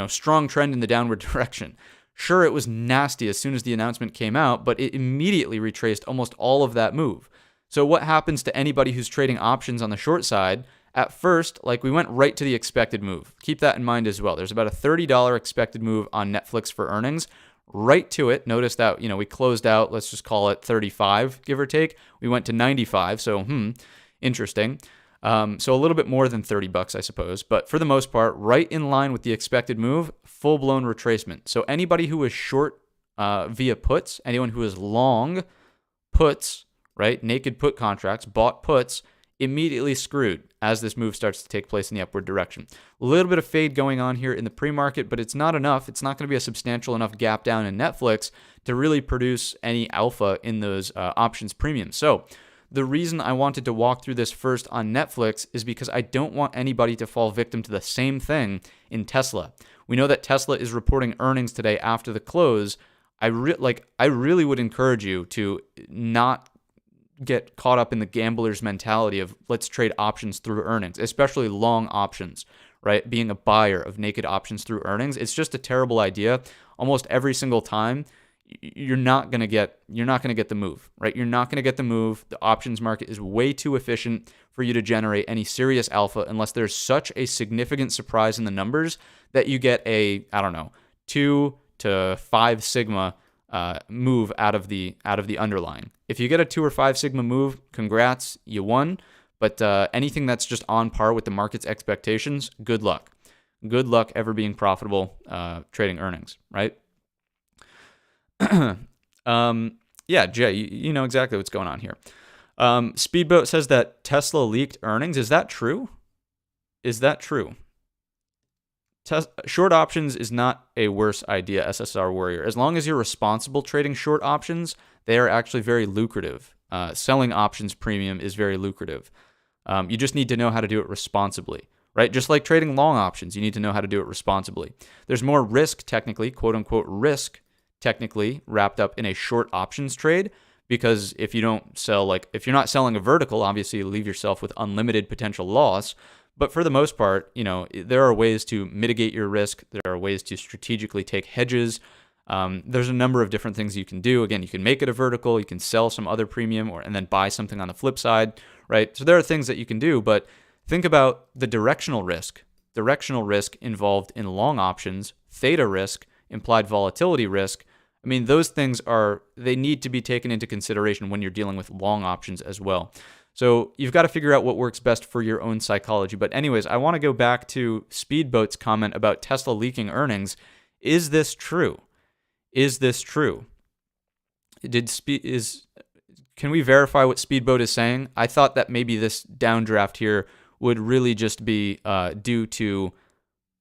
strong trend in the downward direction. Sure, it was nasty as soon as the announcement came out, but it immediately retraced almost all of that move. So what happens to anybody who's trading options on the short side? At first, we went right to the expected move. Keep that in mind as well. There's about a $30 expected move on Netflix for earnings. Right to it. Notice that, we closed out, let's just call it 35, give or take. We went to 95, so interesting. So a little bit more than $30, I suppose. But for the most part, right in line with the expected move, full-blown retracement. So anybody who is short via puts, anyone who is long puts, right, naked put contracts, bought puts, immediately screwed as this move starts to take place in the upward direction. A little bit of fade going on here in the pre-market, but it's not enough. It's not going to be a substantial enough gap down in Netflix to really produce any alpha in those options premiums. So the reason I wanted to walk through this first on Netflix is because I don't want anybody to fall victim to the same thing in Tesla. We know that Tesla is reporting earnings today after the close. I really would encourage you to not get caught up in the gambler's mentality of let's trade options through earnings, especially long options, right? Being a buyer of naked options through earnings. It's just a terrible idea. Almost every single time, you're not going to get the move, right? You're not going to get the move. The options market is way too efficient for you to generate any serious alpha unless there's such a significant surprise in the numbers that you get a, 2 to 5 sigma move out of the underlying. If you get a 2 or 5 sigma move, congrats, you won. But anything that's just on par with the market's expectations, good luck. Good luck ever being profitable trading earnings, right? Yeah, Jay, you know exactly what's going on here. Speedboat says that Tesla leaked earnings. Is that true? Is that true? Short options is not a worse idea, SSR Warrior. As long as you're responsible trading short options, they are actually very lucrative. Selling options premium is very lucrative. You just need to know how to do it responsibly, right? Just like trading long options, you need to know how to do it responsibly. There's more risk, technically, quote unquote, risk, technically, wrapped up in a short options trade, because if you don't sell, if you're not selling a vertical, obviously you leave yourself with unlimited potential loss. But for the most part, there are ways to mitigate your risk. There are ways to strategically take hedges. There's a number of different things you can do. Again, you can make it a vertical. You can sell some other premium and then buy something on the flip side, right? So there are things that you can do, but think about the directional risk. Directional risk involved in long options, theta risk, implied volatility risk. I mean, those things they need to be taken into consideration when you're dealing with long options as well. So you've got to figure out what works best for your own psychology. But anyways, I want to go back to Speedboat's comment about Tesla leaking earnings. Is this true? Is this true? Can we verify what Speedboat is saying? I thought that maybe this downdraft here would really just be due to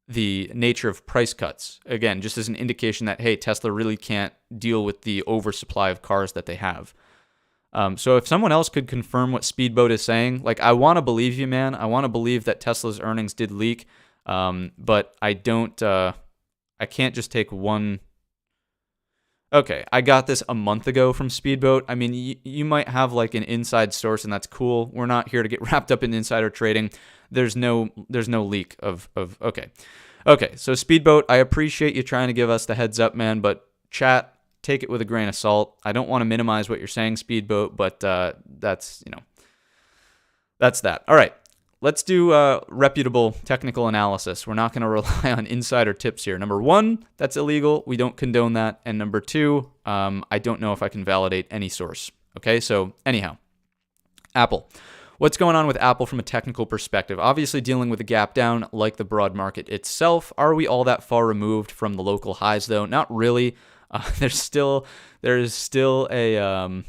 the nature of price cuts. Again, just as an indication that, hey, Tesla really can't deal with the oversupply of cars that they have. So if someone else could confirm what Speedboat is saying, I want to believe you, man. I want to believe that Tesla's earnings did leak, but I don't. I can't just take one. Okay, I got this a month ago from Speedboat. I mean, you might have an inside source, and that's cool. We're not here to get wrapped up in insider trading. There's no leak of. Okay. So Speedboat, I appreciate you trying to give us the heads up, man. But chat, take it with a grain of salt. I don't want to minimize what you're saying, Speedboat, but that's that. All right, let's do reputable technical analysis. We're not going to rely on insider tips here. Number one, that's illegal. We don't condone that. And number two, I don't know if I can validate any source. Okay, so anyhow, Apple. What's going on with Apple from a technical perspective? Obviously dealing with a gap down like the broad market itself. Are we all that far removed from the local highs though? Not really. There's still an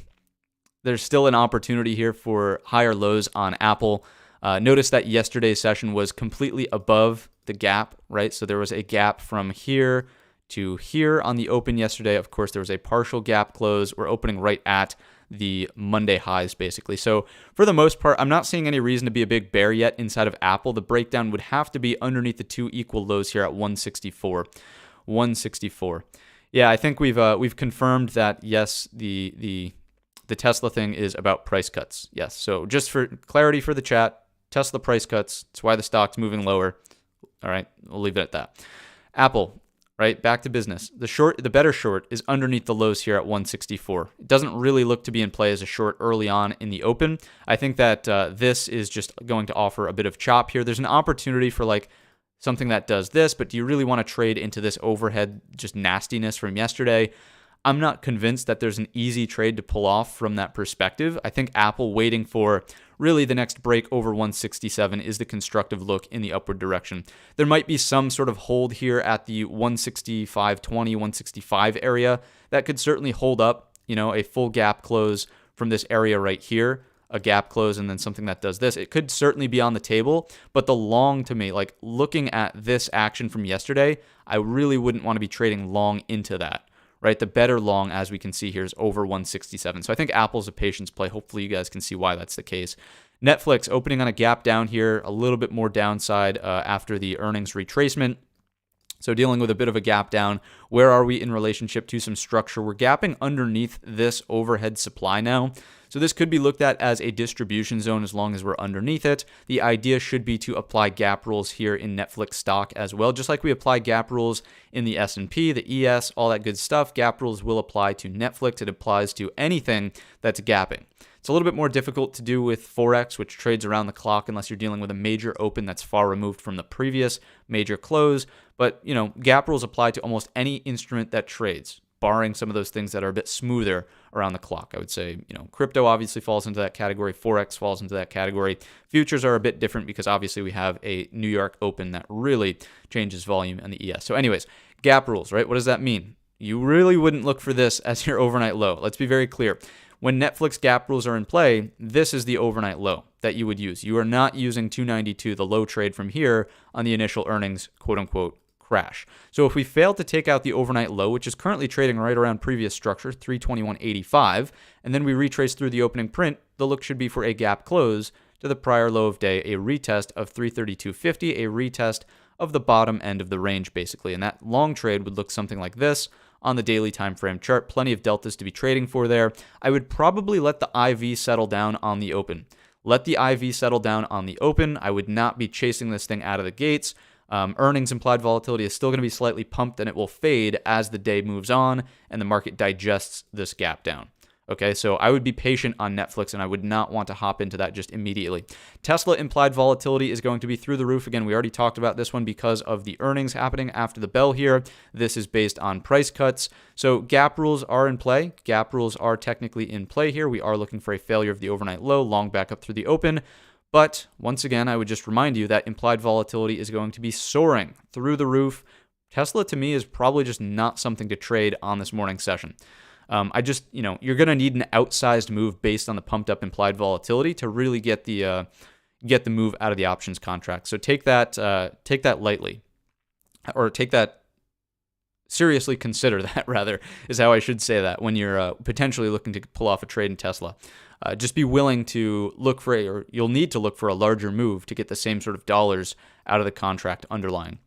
opportunity here for higher lows on Apple. Notice that yesterday's session was completely above the gap, right? So there was a gap from here to here on the open yesterday. Of course, there was a partial gap close. We're opening right at the Monday highs, basically. So for the most part, I'm not seeing any reason to be a big bear yet inside of Apple. The breakdown would have to be underneath the two equal lows here at 164. Yeah, I think we've confirmed that yes, the Tesla thing is about price cuts. Yes. So just for clarity for the chat, Tesla price cuts. It's why the stock's moving lower. All right, we'll leave it at that. Apple, right? Back to business. The better short is underneath the lows here at 164. It doesn't really look to be in play as a short early on in the open. I think that this is just going to offer a bit of chop here. There's an opportunity for something that does this, but do you really want to trade into this overhead just nastiness from yesterday? I'm not convinced that there's an easy trade to pull off from that perspective. I think Apple waiting for really the next break over 167 is the constructive look in the upward direction. There might be some sort of hold here at the 165.20, 165 area that could certainly hold up, a full gap close from this area right here, a gap close, and then something that does this. It could certainly be on the table, but the long to me, looking at this action from yesterday, I really wouldn't want to be trading long into that. Right, the better long, as we can see here, is over 167. So I think Apple's a patience play. Hopefully you guys can see why that's the case. Netflix opening on a gap down here, a little bit more downside after the earnings retracement. So dealing with a bit of a gap down. Where are we in relationship to some structure? We're gapping underneath this overhead supply now. So this could be looked at as a distribution zone as long as we're underneath it. The idea should be to apply gap rules here in Netflix stock as well. Just like we apply gap rules in the S&P, the ES, all that good stuff, gap rules will apply to Netflix. It applies to anything that's gapping. It's a little bit more difficult to do with Forex, which trades around the clock unless you're dealing with a major open that's far removed from the previous major close. But, gap rules apply to almost any instrument that trades. barring some of those things that are a bit smoother around the clock. I would say, crypto obviously falls into that category. Forex falls into that category. Futures are a bit different because obviously we have a New York Open that really changes volume and the ES. So anyways, gap rules, right? What does that mean? You really wouldn't look for this as your overnight low. Let's be very clear. When Netflix gap rules are in play, this is the overnight low that you would use. You are not using 292, the low trade from here on the initial earnings, quote unquote, crash. So if we fail to take out the overnight low, which is currently trading right around previous structure, 321.85, and then we retrace through the opening print, the look should be for a gap close to the prior low of day, a retest of 332.50, a retest of the bottom end of the range, basically. And that long trade would look something like this on the daily time frame chart. Plenty of deltas to be trading for there. I would probably let the IV settle down on the open. Let the IV settle down on the open. I would not be chasing this thing out of the gates. Earnings implied volatility is still going to be slightly pumped, and it will fade as the day moves on and the market digests this gap down. Okay, so I would be patient on Netflix, and I would not want to hop into that just immediately. Tesla implied volatility is going to be through the roof. Again, we already talked about this one because of the earnings happening after the bell here. This is based on price cuts. So gap rules are in play. Gap rules are technically in play here. We are looking for a failure of the overnight low, long back up through the open. But once again, I would just remind you that implied volatility is going to be soaring through the roof. Tesla, to me, is probably just not something to trade on this morning session. You're going to need an outsized move based on the pumped up implied volatility to really get the move out of the options contract. So take that lightly, or take that seriously. Consider that, rather, is how I should say that when you're potentially looking to pull off a trade in Tesla. Just be willing to look for or you'll need to look for a larger move to get the same sort of dollars out of the contract underlying.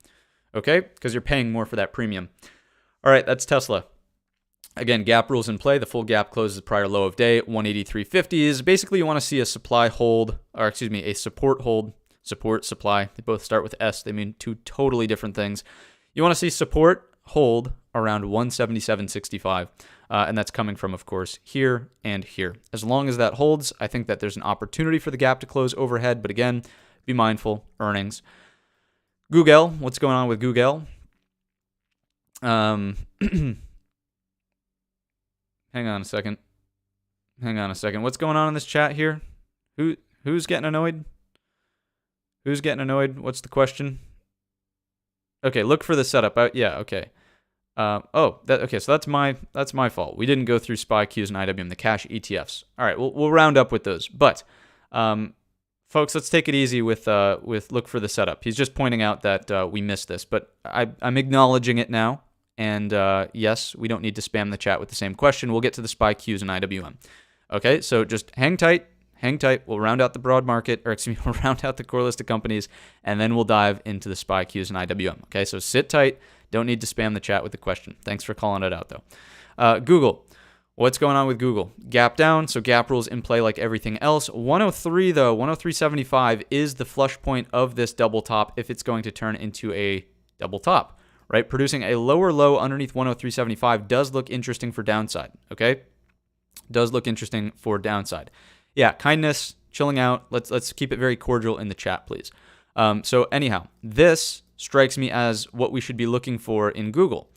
Okay, because you're paying more for that premium. All right, that's Tesla. Again, gap rules in play. The full gap closes the prior low of day, 183.50 is basically you want to see a supply hold, a support hold, support, supply. They both start with S. They mean two totally different things. You want to see support hold around 177.65, and that's coming from, of course, here and here. As long as that holds, I think that there's an opportunity for the gap to close overhead, but again, be mindful, earnings. Google, what's going on with Google? Hang on a second. What's going on in this chat here? Who's getting annoyed? What's the question? Okay, look for the setup. Okay. Okay. So that's my fault. We didn't go through SPY, Qs, and IWM, the cash ETFs. All right, we'll round up with those. But folks, let's take it easy with look for the setup. He's just pointing out that we missed this, but I'm acknowledging it now. And yes, we don't need to spam the chat with the same question. We'll get to the SPY, Qs, and IWM. Okay, so just hang tight. We'll round out the broad market, we'll round out the core list of companies, and then we'll dive into the SPY, Qs, and IWM. Okay, so sit tight. Don't need to spam the chat with the question. Thanks for calling it out, though. Google. What's going on with Google? Gap down, so gap rules in play like everything else. 103, though, 103.75 is the flush point of this double top if it's going to turn into a double top. Right, producing a lower low underneath 103.75 does look interesting for downside, okay? Does look interesting for downside. Yeah, kindness, chilling out. Let's keep it very cordial in the chat, please. So anyhow, this strikes me as what we should be looking for in Google.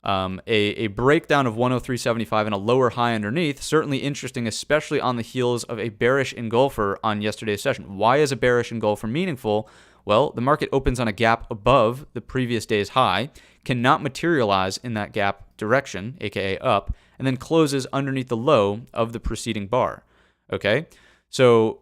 A breakdown of 103.75 and a lower high underneath, certainly interesting, especially on the heels of a bearish engulfer on yesterday's session. Why is a bearish engulfer meaningful? Well, the market opens on a gap above the previous day's high, cannot materialize in that gap direction, aka up, and then closes underneath the low of the preceding bar. Okay? So,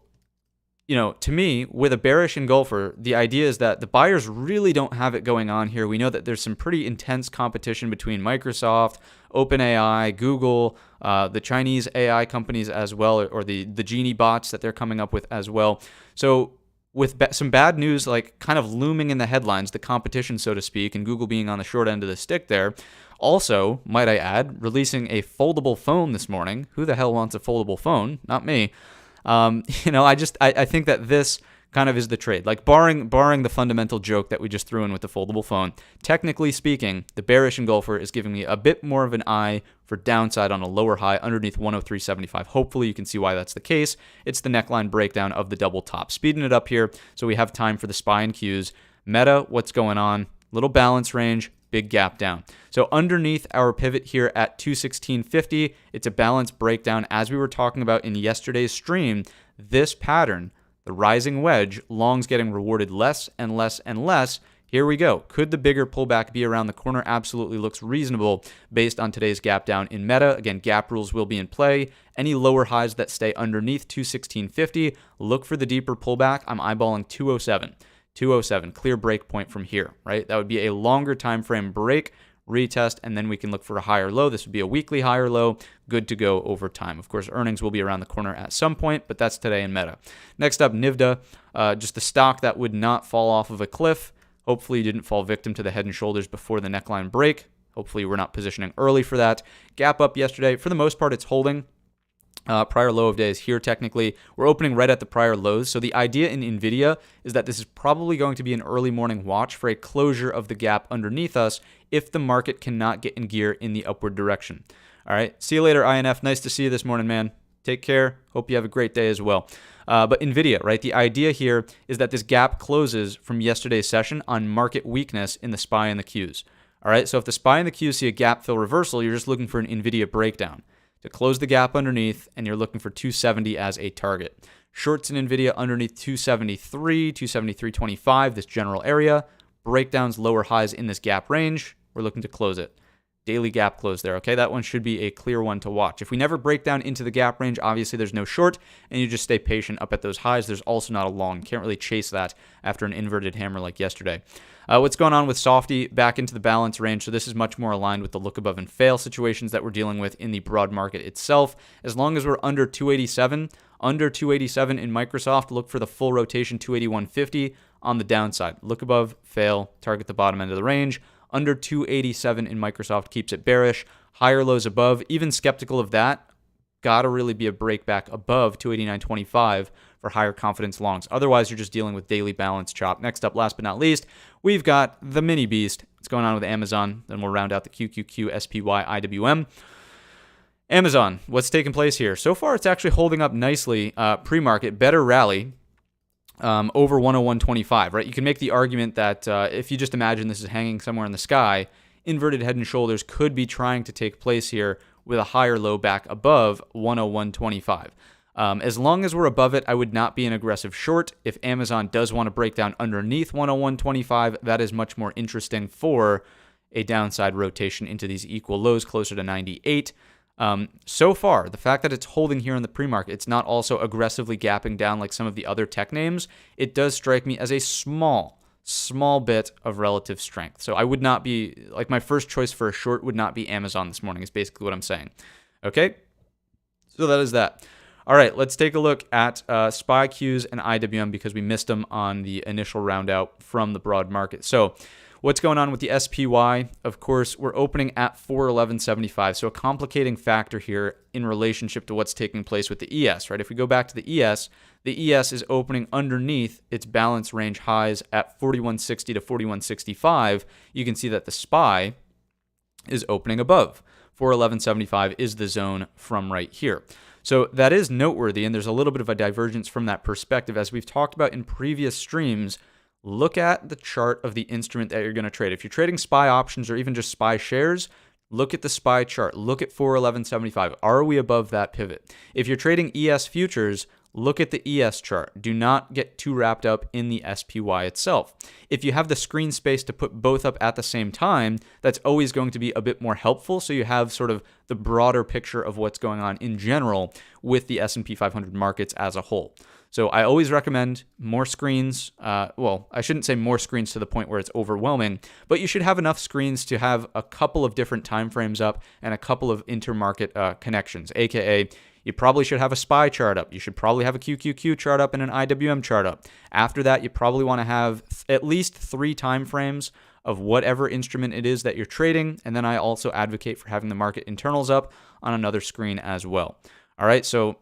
to me, with a bearish engulfer, the idea is that the buyers really don't have it going on here. We know that there's some pretty intense competition between Microsoft, OpenAI, Google, the Chinese AI companies as well, or the Genie bots that they're coming up with as well. So, with some bad news like kind of looming in the headlines, the competition, so to speak, and Google being on the short end of the stick there. Also, might I add, releasing a foldable phone this morning. Who the hell wants a foldable phone? Not me. I think that this kind of is the trade. Like barring the fundamental joke that we just threw in with the foldable phone, technically speaking, the bearish engulfer is giving me a bit more of an eye for downside on a lower high underneath 103.75. Hopefully you can see why that's the case. It's the neckline breakdown of the double top. Speeding it up here so we have time for the SPY and Qs. Meta, what's going on? Little balance range, big gap down. So underneath our pivot here at 216.50, it's a balanced breakdown. As we were talking about in yesterday's stream, this pattern, the rising wedge, longs getting rewarded less and less and less. Here we go. Could the bigger pullback be around the corner? Absolutely looks reasonable based on today's gap down in Meta. Again, gap rules will be in play. Any lower highs that stay underneath 216.50, look for the deeper pullback. I'm eyeballing 207. 207, clear break point from here, right? That would be a longer time frame break, retest, and then we can look for a higher low. This would be a weekly higher low, good to go over time. Of course, earnings will be around the corner at some point, but that's today in Meta. Next up, NVIDIA, just the stock that would not fall off of a cliff. Hopefully you didn't fall victim to the head and shoulders before the neckline break. Hopefully we're not positioning early for that. Gap up yesterday. For the most part, it's holding. Prior low of day is here technically. We're opening right at the prior lows. So the idea in NVIDIA is that this is probably going to be an early morning watch for a closure of the gap underneath us if the market cannot get in gear in the upward direction. All right. See you later, INF. Nice to see you this morning, man. Take care. Hope you have a great day as well. But NVIDIA, right? The idea here is that this gap closes from yesterday's session on market weakness in the SPY and the Qs. All right. So if the SPY and the Qs see a gap fill reversal, you're just looking for an NVIDIA breakdown to close the gap underneath, and you're looking for 270 as a target. Shorts in NVIDIA underneath 273, 273.25, this general area. Breakdowns, lower highs in this gap range. We're looking to close it. Daily gap close there, okay? That one should be a clear one to watch. If we never break down into the gap range, obviously there's no short, and you just stay patient up at those highs. There's also not a long. Can't really chase that after an inverted hammer like yesterday. What's going on with Softy? Back into the balance range, so this is much more aligned with the look above and fail situations that we're dealing with in the broad market itself. As long as we're under 287 in Microsoft, look for the full rotation 281.50 on the downside. Look above, fail, target the bottom end of the range. Under 287 in Microsoft keeps it bearish. Higher lows above, even skeptical of that. Got to really be a break back above 289.25 for higher confidence longs. Otherwise, you're just dealing with daily balance chop. Next up, last but not least, we've got the mini beast. What's going on with Amazon? Then we'll round out the QQQ, SPY, IWM. Amazon, what's taking place here? So far, it's actually holding up nicely. Pre-market, better rally. Over 101.25, right? You can make the argument that if you just imagine this is hanging somewhere in the sky, inverted head and shoulders could be trying to take place here with a higher low back above 101.25. As long as we're above it, I would not be an aggressive short. If Amazon does want to break down underneath 101.25, that is much more interesting for a downside rotation into these equal lows closer to 98. So far, the fact that it's holding here in the pre-market, it's not also aggressively gapping down like some of the other tech names, it does strike me as a small bit of relative strength. So I would not be, like my first choice for a short would not be Amazon this morning is basically what I'm saying. Okay? So that is that. All right, let's take a look at SPY, Qs, and IWM because we missed them on the initial round out from the broad market. So what's going on with the SPY? Of course, we're opening at 411.75. So a complicating factor here in relationship to what's taking place with the ES, right? If we go back to the ES is opening underneath its balance range highs at 41.60 to 41.65. You can see that the SPY is opening above. 411.75 is the zone from right here. So that is noteworthy, and there's a little bit of a divergence from that perspective. As we've talked about in previous streams, look at the chart of the instrument that you're going to trade. If you're trading SPY options or even just SPY shares, look at the SPY chart. Look at 411.75. Are we above that pivot? If you're trading ES futures, look at the ES chart. Do not get too wrapped up in the SPY itself. If you have the screen space to put both up at the same time, that's always going to be a bit more helpful, so you have sort of the broader picture of what's going on in general with the S&P 500 markets as a whole. So I always recommend more screens. Well, I shouldn't say more screens to the point where it's overwhelming, but you should have enough screens to have a couple of different time frames up and a couple of intermarket connections, aka you probably should have a SPY chart up. You should probably have a QQQ chart up and an IWM chart up. After that, you probably want to have at least 3 time frames of whatever instrument it is that you're trading. And then I also advocate for having the market internals up on another screen as well. All right, so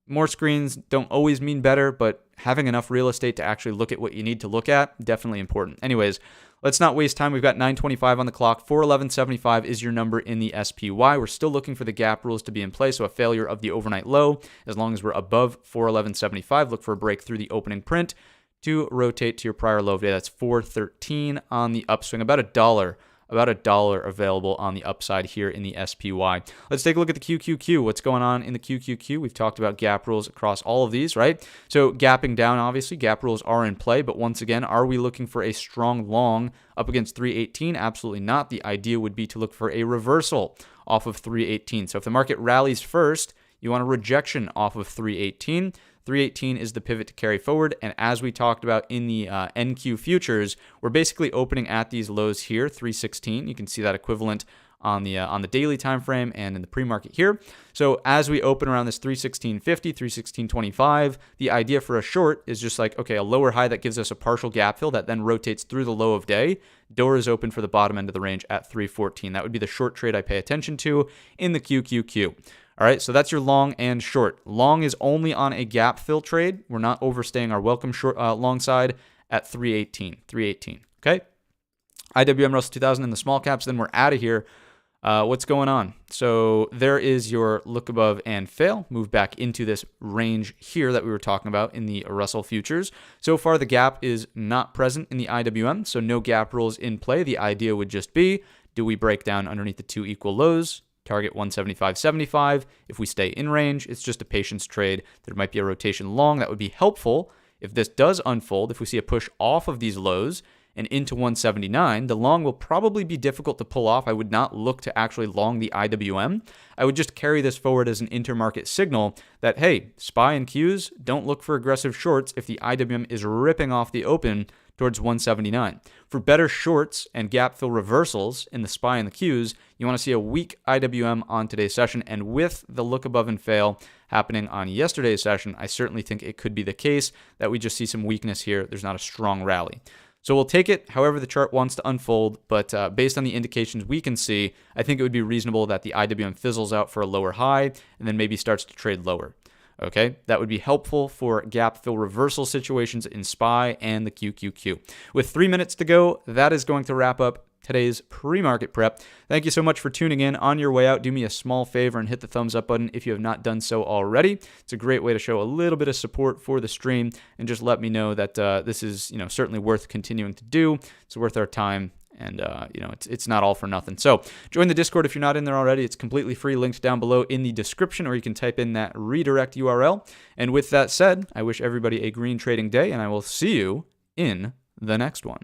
more screens don't always mean better, but having enough real estate to actually look at what you need to look at, definitely important. Anyways, let's not waste time. We've got 9:25 on the clock. 411.75 is your number in the SPY. We're still looking for the gap rules to be in place, so a failure of the overnight low. As long as we're above 411.75, look for a break through the opening print to rotate to your prior low of day. That's 413 on the upswing, about $1 about $1 available on the upside here in the SPY. Let's take a look at the QQQ. What's going on in the QQQ? We've talked about gap rules across all of these, right? So gapping down, obviously, gap rules are in play. But once again, are we looking for a strong long up against 318? Absolutely not. The idea would be to look for a reversal off of 318. So if the market rallies first, you want a rejection off of 318. 318 is the pivot to carry forward, and as we talked about in the NQ futures, we're basically opening at these lows here, 316. You can see that equivalent on the daily time frame and in the pre-market here. So as we open around this 316.50, 316.25, the idea for a short is just like, okay, a lower high that gives us a partial gap fill that then rotates through the low of day. Door is open for the bottom end of the range at 314. That would be the short trade I pay attention to in the QQQ. All right, so that's your long and short. Long is only on a gap fill trade. We're not overstaying our welcome short long side at 318. Okay, IWM Russell 2000 in the small caps. Then we're out of here. What's going on? So there is your look above and fail. Move back into this range here that we were talking about in the Russell futures. So far, the gap is not present in the IWM, so no gap rules in play. The idea would just be, do we break down underneath the two equal lows? Target 175.75. If we stay in range, it's just a patience trade. There might be a rotation long that would be helpful. If this does unfold, if we see a push off of these lows and into 179, the long will probably be difficult to pull off. I would not look to actually long the IWM. I would just carry this forward as an intermarket signal that, hey, SPY and Qs, don't look for aggressive shorts if the IWM is ripping off the open towards 179. For better shorts and gap fill reversals in the SPY and the Qs, you want to see a weak IWM on today's session. And with the look above and fail happening on yesterday's session, I certainly think it could be the case that we just see some weakness here. There's not a strong rally. So we'll take it however the chart wants to unfold, but based on the indications we can see, I think it would be reasonable that the IWM fizzles out for a lower high and then maybe starts to trade lower. Okay, that would be helpful for gap fill reversal situations in SPY and the QQQ. With 3 minutes to go, that is going to wrap up today's pre-market prep. Thank you so much for tuning in. On your way out, do me a small favor and hit the thumbs up button if you have not done so already. It's a great way to show a little bit of support for the stream and just let me know that this is certainly worth continuing to do. It's worth our time. And, it's not all for nothing. So join the Discord if you're not in there already. It's completely free, linked down below in the description, or you can type in that redirect URL. And with that said, I wish everybody a green trading day, and I will see you in the next one.